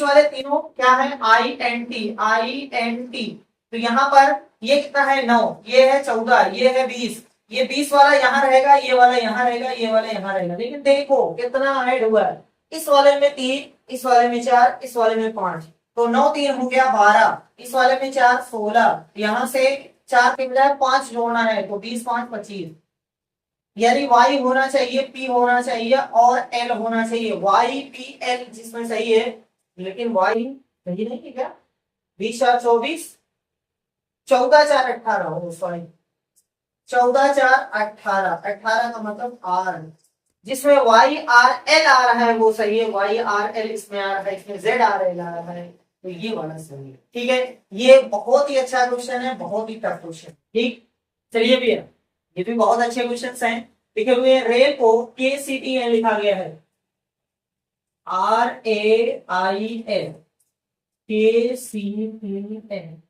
वाले तीनों क्या है, I N T, I N T. तो यहाँ पर ये कितना है 9, ये है 14, ये है 20। ये 20 वाला यहाँ रहेगा, ये वाला यहाँ रहेगा, ये वाला यहाँ रहेगा। लेकिन देखो कितना ऐड हुआ है, इस वाले में 3, इस वाले में 4, इस वाले में 5, तो 9 3 हो गया 12, इस वाले में 4 16, यहाँ से 4 3 जाए 5 जोड़ना है तो 20 5 25। यानी y होना चाहिए, p होना चाहिए और l होना चाहिए, y p l जिसमें सही है। लेकिन y सही नहीं है क्या, 20 4 24, 14 4 18, सॉरी 14 4 18, 18 का मतलब r, जिसमें y r l आ रहा है वो सही है। y r l इसमें आ रहा है, इसमें z r l आ रहा है, तो ये वाला सही है। ठीक है, ये बहुत ही अच्छा क्वेश्चन है, बहुत ही टफ क्वेश्चन। ठीक, चलिए भैया ये भी बहुत अच्छे क्वेश्चन हैं लिखे हुए हैं। रेल को के सी टी एन लिखा गया है, R A I L, के सी टी एन।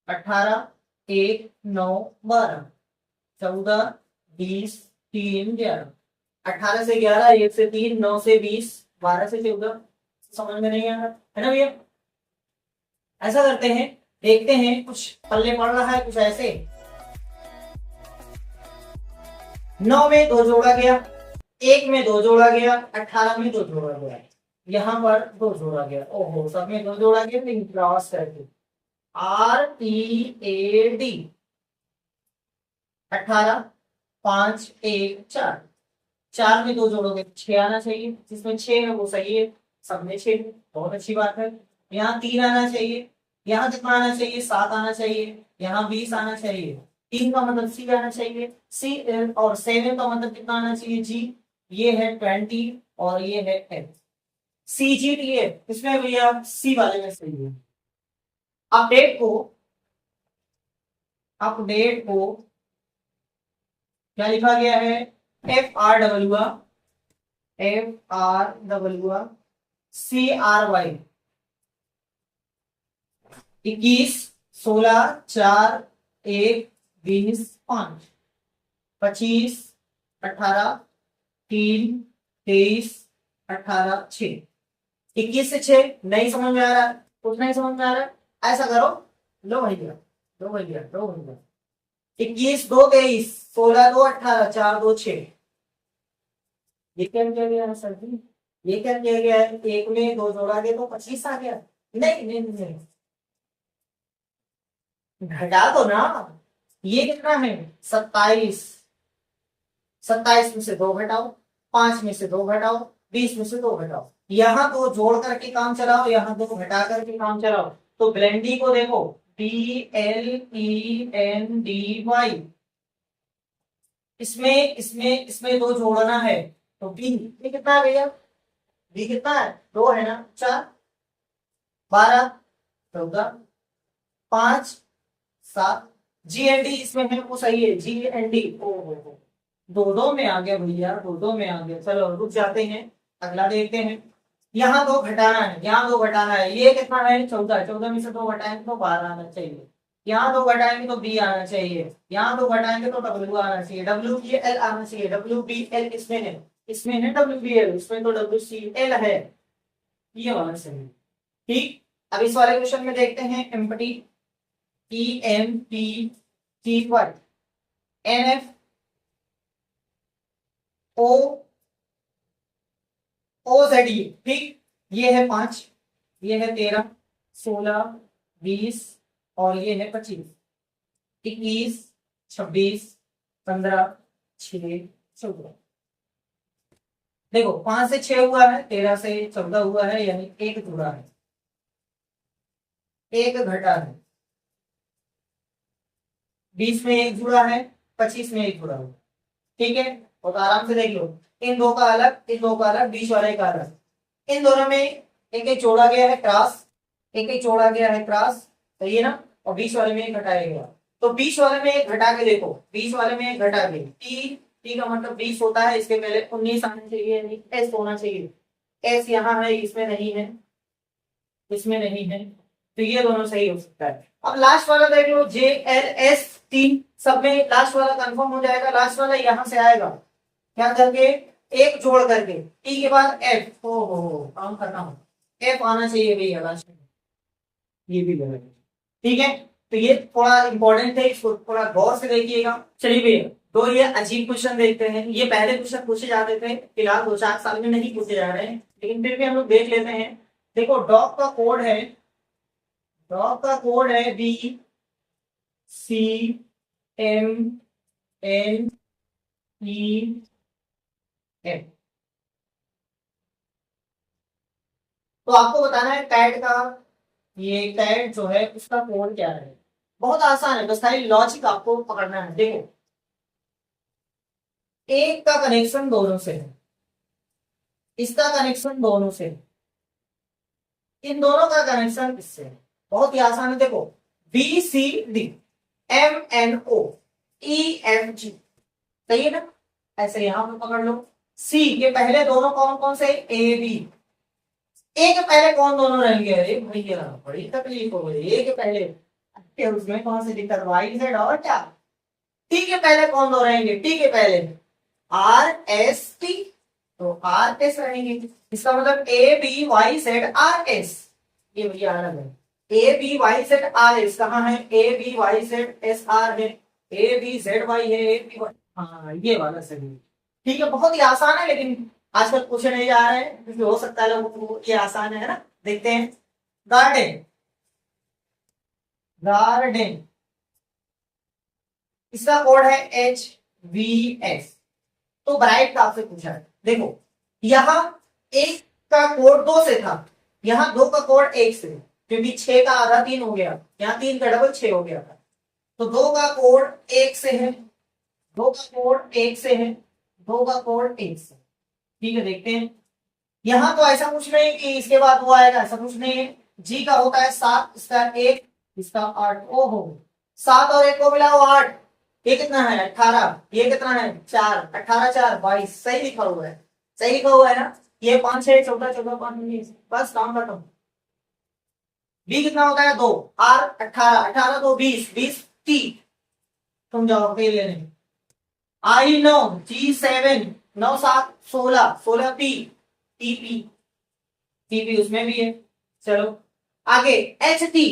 18 1 9 12, 14 20 3 11, 18 से 11, 1 से 3, 9 से 20, 12 से 14। समझ में नहीं आ रहा है ना भैया। ऐसा करते हैं, देखते हैं कुछ पल्ले पड़ रहा है कुछ ऐसे। 9 में 2 जोड़ा गया, 1 में 2 जोड़ा गया, 18 में 2 जोड़ा गया, यहाँ पर 2 जोड़ा गया। ओहो सब में 2 जोड़ा गया, लेकिन क्रॉस करके READ। 18 5 1 4, 4 में 2 जोड़ोगे 6 आना चाहिए, जिसमें 6 है वो सही है, सब में 6 है, बहुत अच्छी बात है। यहाँ 3 आना चाहिए, यहाँ कितना आना चाहिए 7 आना चाहिए, यहाँ 20 आना चाहिए। 3 का मतलब सी आना चाहिए, सी, और 7 का मतलब कितना आना चाहिए जी, ये है 20 और ये है एफ। सी जी टी है, इसमें भैया सी वाले में सही है। अपडेट को, अपडेट को क्या लिखा गया है, FRWA, FRWA CRY। 21 16 4 1 20 5, 25 18 3 23 18 6। 21 से 6 नहीं समझ में आ रहा, कुछ नहीं समझ में आ रहा, ऐसा करो, लो भैया, लो भैया, लो भैया। 21 2 23, 16 2 18, 4 2 6। ये क्या किया गया है सर जी, ये क्या किया गया है, एक में 2 जोड़ा गया तो 25 आ गया। नहीं नहीं नहीं, घटा दो ना, ये कितना है 27, 27 में से 2 घटाओ, 5 में से 2 घटाओ, 20 में से 2 घटाओ, यहाँ 2 जोड़ करके काम चलाओ, यहाँ 2 घटा करके काम चलाओ। तो ब्लेंडी को देखो, BLENDY, इसमें इसमें इसमें 2 जोड़ना है तो बी कितना है भैया, बी कितना है 2 है ना, 4 12 14 5 7, GND इसमें है वो सही है, GND। ओ दो दो में आ गया भैया, दो दो में आ गया। चलो रुक जाते हैं, अगला देखते हैं। यहाँ 2 घटाना है, यहाँ 2 घटाना है, ये कितना है 14, 14 में से 2 घटाएंगे तो 12 आना चाहिए। यहाँ 2 घटाएंगे तो बी आना चाहिए, यहाँ 2 घटाएंगे तो डब्ल्यू आना चाहिए, WBL आना चाहिए। WBL इसमें है, इसमें है WBL, इसमें तो WCL है, ये वाला सही। ठीक, अब इस वाले क्वेश्चन में देखते हैं, एम्पटी EMPT1 NF OZE। ठीक, ये है 5, ये है 13, 16, 20 और ये है 25, 21, 26, 15, 6, 14। देखो 5 से 6 हुआ है, 13 से 14 हुआ है, यानी एक जुड़ा है, एक घटा है, 20 में एक जुड़ा है, 25 में एक जुड़ा है। ठीक है, और तो आराम से देख लो, इन दो का अलग, इन दो का अलग, 20 वाले का अलग, इन दोनों में एक एक जोड़ा गया है क्रॉस, एक एक जोड़ा गया है क्रॉस, सही है ना, और 20 वाले में एक घटाया गया। तो 20 वाले में एक घटा के देखो, 20 वाले में एक घटा के टी का मतलब 20 होता है, इसके पहले 19 आना चाहिए, यानी एस होना चाहिए, एस यहाँ है, इसमें नहीं है, इसमें नहीं है, तो ये दोनों सही हो सकता है। अब लास्ट वाला देख लो, जे एल एस टी, सब में लास्ट वाला कंफर्म हो जाएगा, लास्ट वाला यहां से आएगा, क्या करके, एक जोड़ करके, टी के बाद एफ, हो काम करना हो, एफ आना चाहिए भैया लास्ट में, ये भी बनेगा। ठीक है, तो ये थोड़ा इंपॉर्टेंट है, इसको थोड़ा गौर से देखिएगा। चलिए भैया, तो ये अजीब क्वेश्चन देखते हैं, ये पहले क्वेश्चन पूछे जाते थे, फिलहाल 2-4 साल में नहीं पूछे जा रहे हैं, लेकिन फिर भी हम लोग देख लेते हैं। देखो डॉग का कोड है, डॉग का कोड है B C M N E M. तो आपको बताना है कैट का, ये कैट जो है उसका कोड क्या है। बहुत आसान है, बस खाली लॉजिक आपको पकड़ना है। देखो एक का कनेक्शन दोनों से है, इसका कनेक्शन दोनों से है, इन दोनों का कनेक्शन इससे है, बहुत ही आसान है। देखो B C D M N O E F G, सही है ना, ऐसे यहां पर पकड़ लो। सी के पहले दोनों कौन कौन से, ए बी, ए के पहले कौन दोनों रहेंगे, अरे भैया बड़ी तकलीफ हो गई, ए के पहले, उसमें कौन सी दिक्कत, वाई जेड और क्या, टी के पहले कौन दो रहेंगे, टी के पहले आर एस टी, तो आर एस रहेंगे, इसका मतलब A B Y Z R S, ये भैया अलग है, A B Y Z R S कहाँ है, A B Y Z S R है, ए बी जेड वाई है, ए बी वाई, हाँ ये वाला सही है। ठीक है, बहुत ही आसान है, लेकिन आजकल पूछे नहीं जा रहे हैं, क्योंकि हो सकता है लोगों को ये आसान है ना। देखते हैं, गार्डन, गार्डन, इसका कोड है एच वी एस। तो ब्राइट का आपसे पूछा है, देखो यहां एक का कोड 2 से था, यहां 2 का कोड 1 से, क्योंकि 6 का आधा 3 हो गया, यहाँ 3 का डबल 6 हो गया था, तो 2 का कोड 1 से है, 2 का कोड 1 से है, 2 का कोड 1 से। ठीक है, देखते हैं, यहां तो ऐसा कुछ नहीं कि इसके बाद वो आएगा, ऐसा कुछ नहीं है। जी का होता है 7, इसका 1, इसका 8, ओहो 7 और 1 को मिलाओ 8, ये कितना है 18, ये कितना है 4, 18 4 22, सही लिखा हुआ है, सही लिखा हुआ है ना, ये 5 6 14 14 5 19, बस काम खत्म। बी कितना होता है 2, आर 18, 18 2 20, 20 टी, तुम जाओ फेल लेने। आई 9, जी 7, 9 7 16, 16 पी, टीपी, टीपी उसमें भी है। चलो आगे, एच टी,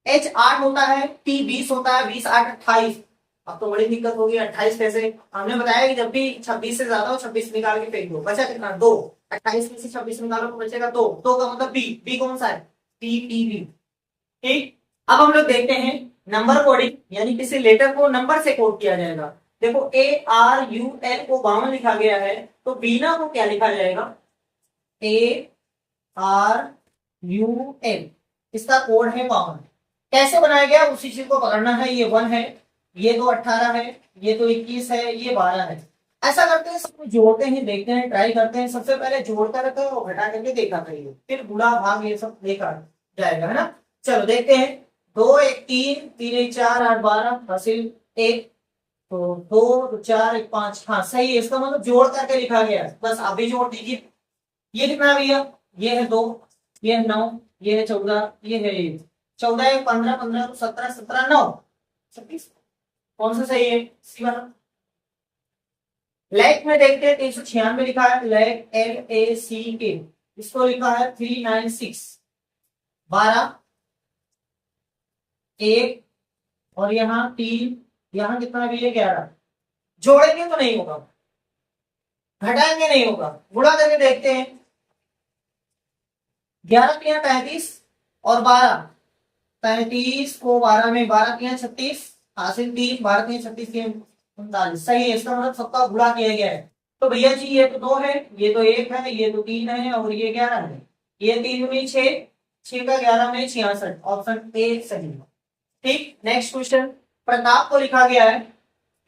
एच 8 होता है, टी 20 होता है, 20 8 28। अब तो बड़ी दिक्कत होगी, 28 कैसे, हमने बताया कि जब भी 26 से ज्यादा हो 26 निकाल के फेंक दो, बचा कितना 2, 28 में से 26 निकालो तो बचेगा 2, 2 का मतलब बी, बी कौन सा है, टी टी बी। ठीक, अब हम लोग देखते हैं नंबर कोडिंग, यानी किसी लेटर को नंबर से कोड किया जाएगा। देखो ए आर यू एल को 52 लिखा गया है, तो बीना को क्या लिखा जाएगा, ए आर यू एल, इसका कोड है 52। कैसे बनाया गया उसी चीज को पकड़ना है, ये 1 है, ये तो 18 है, ये तो 21 है, ये 12 है। ऐसा करते हैं, सबको जोड़ते हैं, देखते हैं, ट्राई करते हैं, सबसे पहले जोड़ कर रखो और घटा करके देखा करिए, फिर गुणा भाग ये सब देखा जाएगा, है ना। चलो देखते हैं, 2 1 3, 3 1 4 8 12 हासिल 1, तो 2 2 4 1 5, हाँ सही है, इसका मतलब जोड़ करके लिखा गया है, बस आप भी जोड़ दीजिए। ये कितना भैया, ये है 2, ये है 9, ये है 14, ये है 14 15 15 17 17 9 26, कौन सा सही है, सी वाला। लैक में देखते हैं, 396 लिखा है, लैक एल ए सी के, इसको लिखा है 396, 12 1 और यहाँ 3, यहाँ कितना भी है 11, जोड़ेंगे तो नहीं होगा, घटाएंगे नहीं होगा, गुणा करके देखते हैं, 11 तिया 35 और 12, 35 को 12 में 12 तिया 36 हासिल 3, 12 तिया 36 के 39, सही है। इसका मतलब सबका गुणा किया गया है। तो भैया जी ये तो 2 है, ये तो 1 है, ये तो 3 है और ये 11 है। ये 3 में 6, 6 का 11 में 66, ऑप्शन ए सही है। ठीक, नेक्स्ट क्वेश्चन। प्रताप को लिखा गया है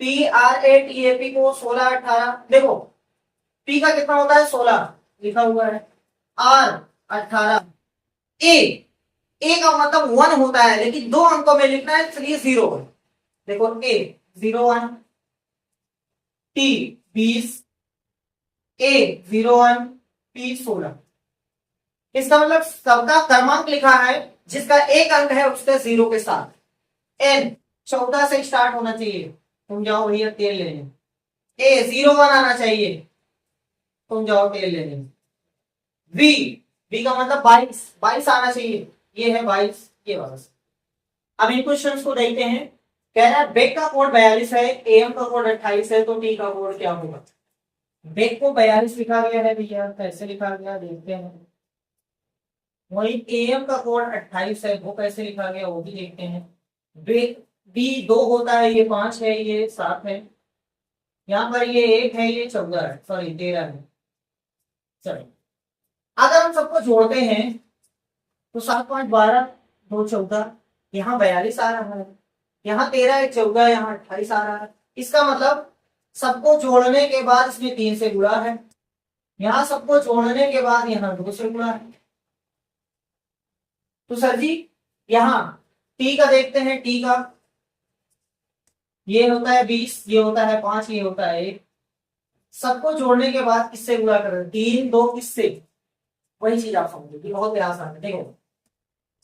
PRATAP को 16 18, देखो P का कितना होता है 16 लिखा हुआ है, R 18, ए का मतलब 1 होता है लेकिन 2 अंकों में लिखना है इसलिए 0 है। देखो A 01, T 20, A 01, P 16। इसका मतलब सबका क्रमांक लिखा है, जिसका एक अंक है उसके 0 के साथ। N 14 से स्टार्ट होना चाहिए, तुम जाओ भैया तेल लेने। A 01 आना चाहिए, तुम जाओ तेल लेने। V का मतलब 22, 22 आना चाहिए, ये है 22, ये वाला। अब इन क्वेश्चंस को देखते हैं। कह रहा है बेक का कोड 42 है, AM का कोड 28 है, तो T का कोड क्या होगा। बेक को 42 लिखा गया है भैया, कैसे लिखा गया देखते हैं। वही AM का कोड 28 है, वो कैसे लिखा गया वो भी देखते हैं। बेक B 2 होता है, ये 5 है, ये 7 है, यहाँ पर ये 1 है, ये 14 है, सॉरी 13 है। चलो अगर हम सबको जोड़ते हैं तो 7 5 12, 2 14, यहाँ 42 आ रहा है, यहाँ 13 1 14, यहाँ 28 आ रहा है। इसका मतलब सबको जोड़ने के बाद इसमें 3 से गुणा है, यहाँ सबको जोड़ने के बाद यहाँ 2 से गुणा है। तो सर जी यहाँ T का देखते हैं, T का ये होता है 20, ये होता है 5, ये होता है 1। सबको जोड़ने के बाद किससे गुणा कर रहे हैं, 3 2 किससे, वही चीज आप समझो, बहुत आसान है। देखो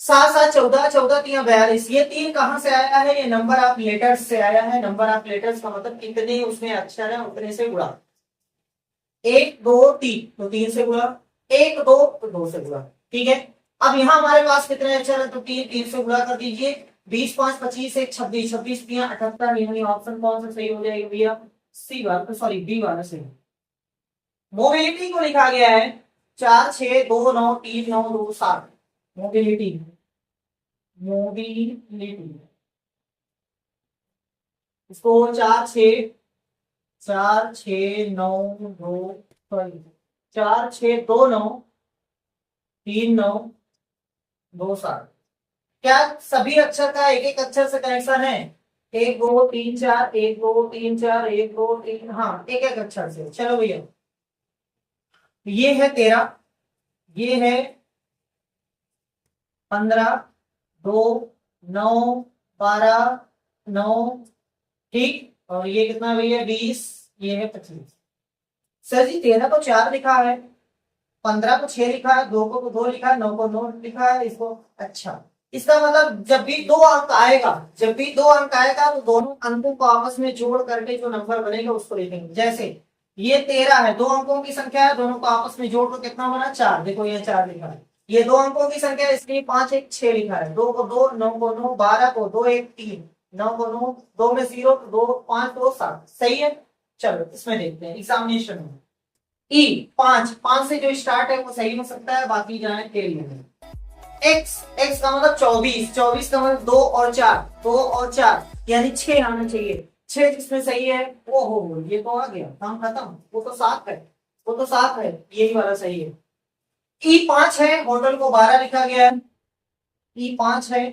7 7 14, 14 3 42, ये 3 कहां से आया है, ये नंबर ऑफ लेटर्स से आया है। नंबर ऑफ लेटर्स का मतलब कितने उसमें अक्षर है उतने से गुणा। 1 2 3 तो 3 से गुणा, 1 2 तो 2 से गुणा, ठीक है। अब यहाँ हमारे पास कितने अक्षर है, तो 3 3 से गुणा कर दीजिए। 20 5 25 1 26, 26 3 78, यानी ऑप्शन कौन सा सही हो जाएगा भैया, सी वाला, सॉरी बी वाला सही। मोबिलिटी को लिखा गया है 4 6 2 9 3 9 2 7, मोबिलिटी मोबिलिटी इसको 4 6 9 2, सॉरी 4 6 2 9 3 9 2 7। क्या सभी अक्षर का एक एक अक्षर से कनेक्शन है, 1 2 3 4, 1 2 3 4, 1 2 3, हाँ एक एक अक्षर से। चलो भैया ये है 13, ये है 15 2 9 12 9, ठीक, और ये कितना भैया 20, ये है 25। सर जी 13 को 4 लिखा है, 15 को 6 लिखा है, 2 को 2 लिखा है, 9 को 9 लिखा है, इसको अच्छा। इसका मतलब जब भी 2 अंक आएगा, जब भी 2 अंक आएगा तो दोनों अंकों को आपस में जोड़ करके जो नंबर बनेगा उसको लिखेंगे। जैसे ये 13 है, 2 अंकों की संख्या है, दोनों को आपस में जोड़ कर कितना बना 4, देखो ये 4 लिखा है। ये 2 अंकों की संख्या है इसलिए 5 1 6 लिखा है, 2 को 2, 9 को 9, 12 को 2 1 3, 9 को 9, 2 में 0 2 5 2 7, सही है। चलो इसमें देखते हैं एग्जामिनेशन में। ई 5 से जो स्टार्ट है वो सही हो सकता है, बाकी जाने के लिए। x का मतलब 24, 24 का मतलब 2 और 4, 2 और 4 यानी 6 आना चाहिए। 6 जिसमें सही है वो हो, ये तो आ गया, काम खत्म। वो तो 7 है, वो तो 7 है, यही वाला सही है। ई 5 है, होटल को 12 लिखा गया है। ई 5 है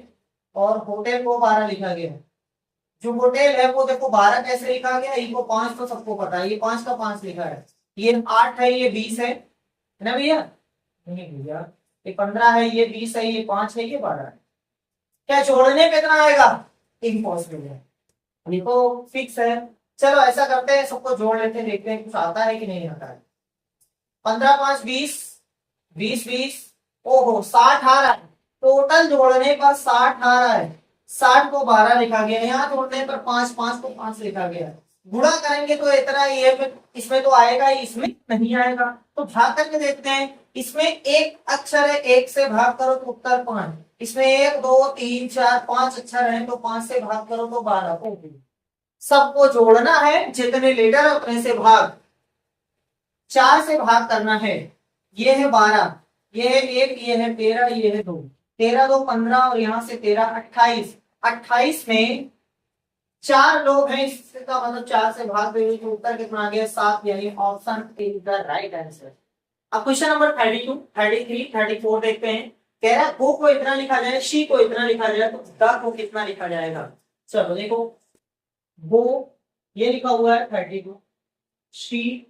और होटल को 12 लिखा गया है। जो होटल है वो देखो 12 कैसे लिखा गया, ई को 5 तो सबको पता है, ये 5 का 5 लिखा है। ये 8 है, ये 20 है ना भैया, नहीं भैया ये 15 है, ये 20 है, ये 5 है, ये 12 है। क्या जोड़ने पे कितना आएगा, इम्पॉसिबल है, ये तो फिक्स है। चलो ऐसा करते हैं, सबको जोड़ लेते हैं, देखते हैं कुछ आता है कि नहीं आता है। 15 5 20, 20 20, ओहो 60 आ रहा है, टोटल जोड़ने पर 60 आ रहा है। 60 को 12 लिखा गया, यहाँ जोड़ने पर 5 5 को 5 लिखा गया। गुणा करेंगे तो इतना ही है, इसमें तो आएगा ही, इसमें नहीं आएगा। तो भाग करके देखते हैं, इसमें एक अक्षर है, 1 से भाग करो तो उत्तर 5, इसमें 1 2 3 4 5 अक्षर है तो 5 से भाग करो तो 12। सबको जोड़ना है, जितने लेटर है उतने से भाग, 4 से भाग करना है, ये है 12, ये है 1, ये है 13, ये है 2, 13 2 15 और यहाँ से 13 28, 28 में 4 लोग हैं, इसका मतलब 4 से भाग देंगे तो उत्तर कितना आ गया 7, यानी option is the right answer. अब क्वेश्चन नंबर 32 33 34 देखते हैं। कह रहा है गो को इतना लिखा जाए, शी को इतना लिखा जाए, तो द को कितना लिखा जाएगा। चलो देखो, गो ये लिखा हुआ है 32, शी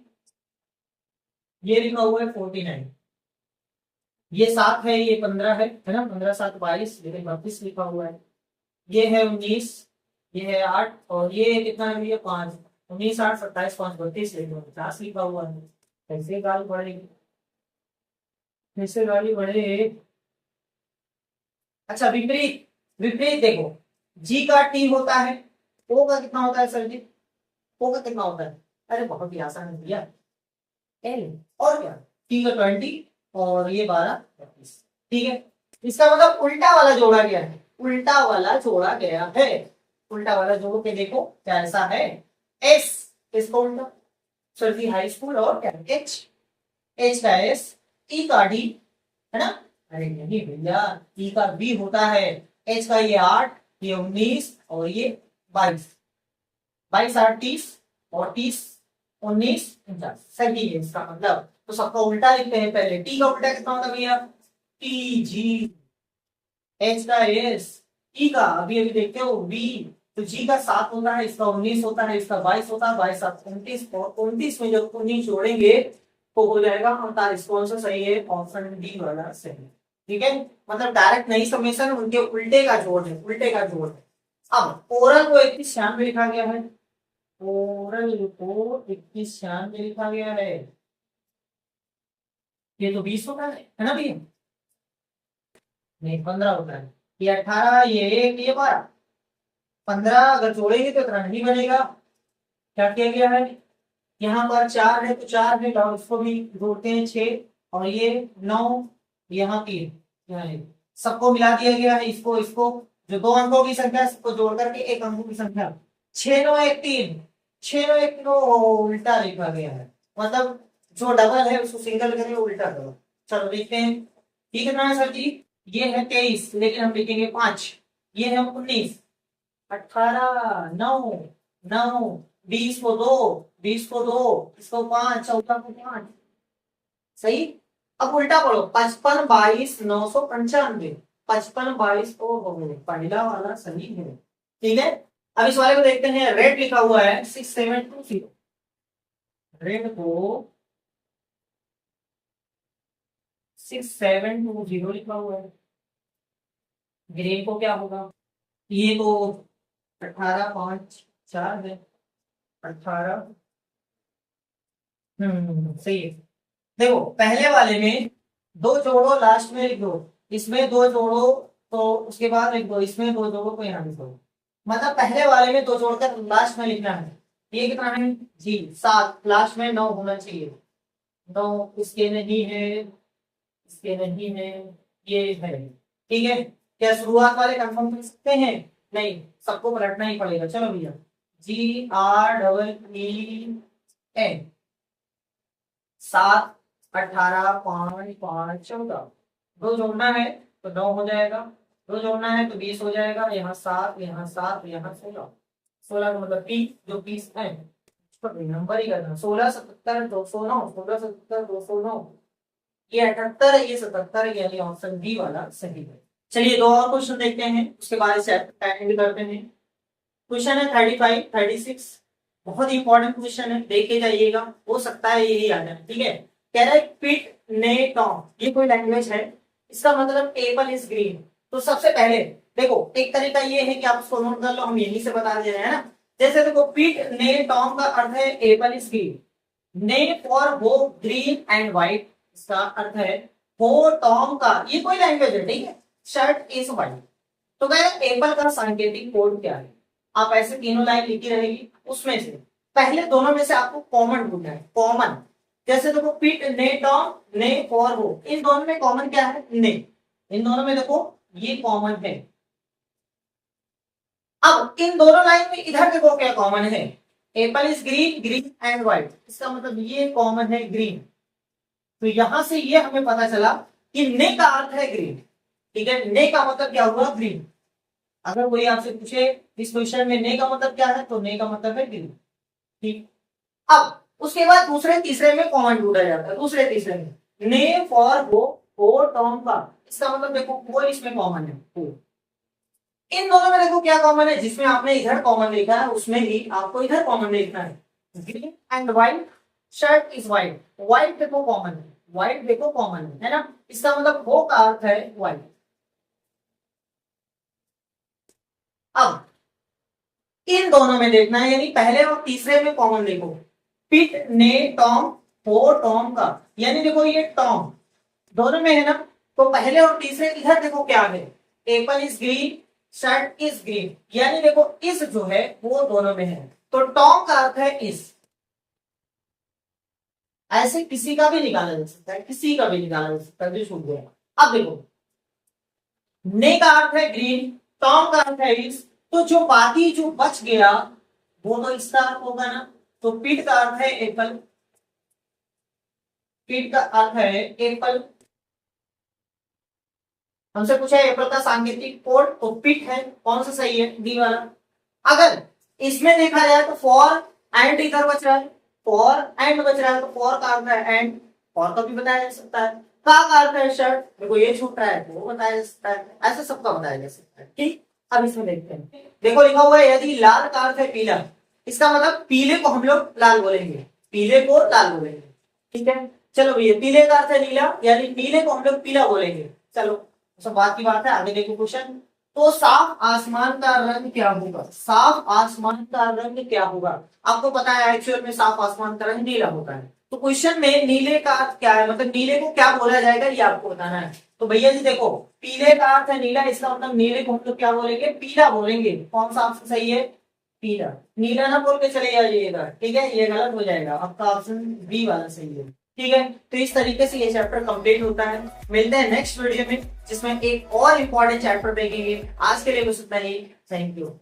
ये लिखा हुआ है 49, ये 7 है, ये 15 है ना, 15 7 22, लेकिन 32 लिखा हुआ है। ये है 19, ये है 8 और ये कितना है, ये 5, 19 8 27 5 32, लेकिन 50 लिखा हुआ है। कैसे गाली बढ़ेगी, कैसे गाली बढ़े। अच्छा विपरीत, विपरीत देखो, जी का टी होता है, ओ का कितना होता है सर जी, ओ का कितना होता है, अरे बहुत ही आसान है भैया, एल, और क्या, टी का 20 और ये 12 32, ठीक है। इसका मतलब उल्टा वाला जोड़ा गया है, उल्टा वाला जोड़ा गया है, उल्टा वाला जोड़ के देखो कैसा है, एस इसको उल्टा, सर जी हाई स्कूल, और क्या एच, एच का एस, ई का डी, है ना, अरे नहीं भैया, ई का बी होता है, एच का ये 8, ये 19 और ये 22, 22 8 30 और 30 19 49, सही है इसका मतलब। तो सबका उल्टा लिखते हैं पहले, टी का उल्टा कितना होता है भैया, टी जी, एच का एस, ई का अभी अभी देखते हो बी, तो जी का 7 होता है, इसका 19 होता है, इसका 22 होता है, 22 7 29 और 29 में जब 19 जोड़ेंगे तो हो जाएगा 48। कौन सा सही है, ऑप्शन डी वाला सही, ठीक है। मतलब डायरेक्ट नहीं समेशन, उनके उल्टे का जोड़ है, उल्टे का जोड़ है। अब ओरल को 21 श्याम में लिखा गया है, ओरल को 21 श्याम में लिखा गया है, ये तो 20 होता है ना भैया, नहीं 15 होता है, ये 18, ये 1, ये 12, 15 अगर जोड़ेंगे तो इतना नहीं बनेगा। क्या किया गया है, यहाँ पर 4 है तो 4 है, और उसको भी जोड़ते हैं 6 और ये 9, यहाँ 3, यहाँ 1, सबको मिला दिया गया है, इसको इसको जो 2 अंकों की संख्या सबको जोड़ करके 1 अंकों की संख्या, 6 9 1 3, 6 9 1 3 उल्टा लिखा गया है, मतलब जो डबल है उसको सिंगल करेंगे उल्टा डबल। चलो देखते हैं, ये कितना है सर जी, ये है 23, लेकिन हम लिखेंगे 5, ये है 19, 18 9 9 20 को 2, 20 को 2, इसको 5, 14 को 5, सही। अब उल्टा पढ़ो, 55 22 995, 55 22 को पहला वाला सही है, ठीक है। अब इस वाले को देखते हैं, रेड लिखा हुआ है 6720, रेड को 6720 लिखा हुआ है, ग्रीन को क्या होगा, ये तो 18 5 4 है, 18 सही है। देखो पहले वाले में 2 जोड़ो, लास्ट में लिख दो, इसमें 2 जोड़ो तो उसके बाद लिख दो, इसमें 2 जोड़ो तो यहाँ लिख दो, मतलब पहले वाले में 2 जोड़कर लास्ट में लिखना है। ये कितना है जी 7, लास्ट में 9 होना चाहिए, 9 इसके नहीं है, इसके नहीं है, ये है, ठीक है। क्या शुरुआत वाले कंफर्म कर सकते हैं, नहीं, सबको पलटना ही पड़ेगा। चलो भैया, GREEN 7 18 5 5 14, 2 जोड़ना है तो 9 हो जाएगा, 2 जोड़ना है तो 20 हो जाएगा, यहाँ 7 यहाँ 7 यहाँ 16, 16 का मतलब 30, जो 20 है नंबर ही करना, 16 77 209, 16 77 209, ये 78, ये 77, यानी ऑप्शन डी वाला सही है। चलिए 2 और क्वेश्चन देखते हैं, उसके बाद इसे एंड करते हैं। क्वेश्चन है 35 36, बहुत ही इंपॉर्टेंट क्वेश्चन है, देखे जाइएगा, हो सकता है यही आ जाए, ठीक है। कह रहा है पिट ने टॉम, ये कोई लैंग्वेज है, इसका मतलब एपल इज ग्रीन। तो सबसे पहले देखो, एक तरीका ये है कि आप उसको नोट कर लो, हम यहीं से बता दे रहे हैं ना। जैसे देखो, पिट ने टॉम का अर्थ है एपल इज ग्रीन, ने फॉर वो ग्रीन एंड व्हाइट, इसका अर्थ है वो टॉम का, ये कोई लैंग्वेज है, ठीक है, शर्ट इज व्हाइट। तो कह रहे एपल का सांकेतिक कोड क्या है, आप ऐसे तीनों लाइन लिखी रहेगी, उसमें से पहले दोनों में से आपको कॉमन ढूंढना है, कॉमन। जैसे देखो पिट ने टॉम, ने फॉर वो, इन दोनों में कॉमन क्या है, ने, इन दोनों में देखो ये कॉमन है। अब इन दोनों लाइन में इधर देखो क्या कॉमन है, Apple is green, green and white, इसका मतलब ये कॉमन है ग्रीन। तो यहां से ये हमें पता चला कि ने का अर्थ है ग्रीन। ठीक है, ने का मतलब क्या हुआ, ग्रीन। अगर कोई आपसे पूछे इस क्वेश्चन में ने का मतलब क्या है, तो ने का मतलब है ग्रीन। ठीक, अब उसके बाद दूसरे तीसरे में कॉमन ढूंढा जाता है। दूसरे तीसरे में ने फॉर हो टॉम का, इसका मतलब देखो वो इसमें कॉमन है। इन दोनों में देखो क्या कॉमन है, जिसमें आपने इधर कॉमन लिखा है उसमें ही आपको इधर कॉमन लिखना है। Green and white, shirt is white, white देखो कॉमन है, व्हाइट देखो कॉमन है ना, इसका मतलब हो का अर्थ है व्हाइट। अब इन दोनों में देखना है, यानी पहले और तीसरे में कॉमन देखो। पिट ने टॉम हो टॉम का, यानी देखो ये टॉम दोनों में है ना, तो पहले और तीसरे इधर देखो क्या है, Apple is green, shirt is green, यानी देखो इस जो है वो दोनों में है, तो टॉम का अर्थ है इस। ऐसे किसी का भी निकाला जा सकता है, किसी का भी निकाला जा सकता है जो छूट गया। अब देखो ने का अर्थ है ग्रीन, टॉम का अर्थ है इस, तो जो बाकी जो बच गया वो तो इसका अर्थ होगा ना, तो पीट का अर्थ है एप्पल, पीट का अर्थ है एप्पल। हमसे पूछा है एप्पल का सांकेतिक कोड, तो पिट है, कौन सा सही है, डी वाला। अगर इसमें देखा जाए तो फॉर एंड इधर बच रहा है, फॉर एंड बच रहा है, तो फॉर का अर्थ है एंड, फॉर का भी बताया जा सकता है, का अर्थ है शर्ट, देखो ये छूट रहा है वो बताया जा सकता है, ऐसे सबका बताया जा सकता है। ठीक, अब इसमें देखते हैं, देखो लिखा हुआ है यदि लाल का अर्थ है पीला, इसका मतलब पीले को हम लोग लाल बोलेंगे, पीले को लाल बोलेंगे। ठीक है, चलो भैया पीले का अर्थ है नीला, यानी नीले को हम लोग पीला बोलेंगे। चलो सब बात की बात है, आगे देखो क्वेश्चन। तो साफ आसमान का रंग क्या होगा, साफ आसमान का रंग क्या होगा, आपको पता है एक्चुअल में साफ आसमान का रंग नीला होता है, तो क्वेश्चन में नीले का अर्थ क्या है, मतलब नीले को क्या बोला जाएगा ये आपको बताना है। तो भैया जी देखो पीले का अर्थ है नीला, इसका मतलब नीले को हम लोग क्या बोलेंगे, पीला बोलेंगे। कौन सा ऑप्शन सही है, पीला, नीला ना बोल के चले जाइएगा, ठीक है, ये गलत हो जाएगा, आपका ऑप्शन बी वाला सही है। ठीक है, तो इस तरीके से ये चैप्टर कंप्लीट होता है। मिलते हैं नेक्स्ट वीडियो में जिसमें एक और इम्पोर्टेंट चैप्टर देखेंगे। आज के लिए बस इतना ही, थैंक यू।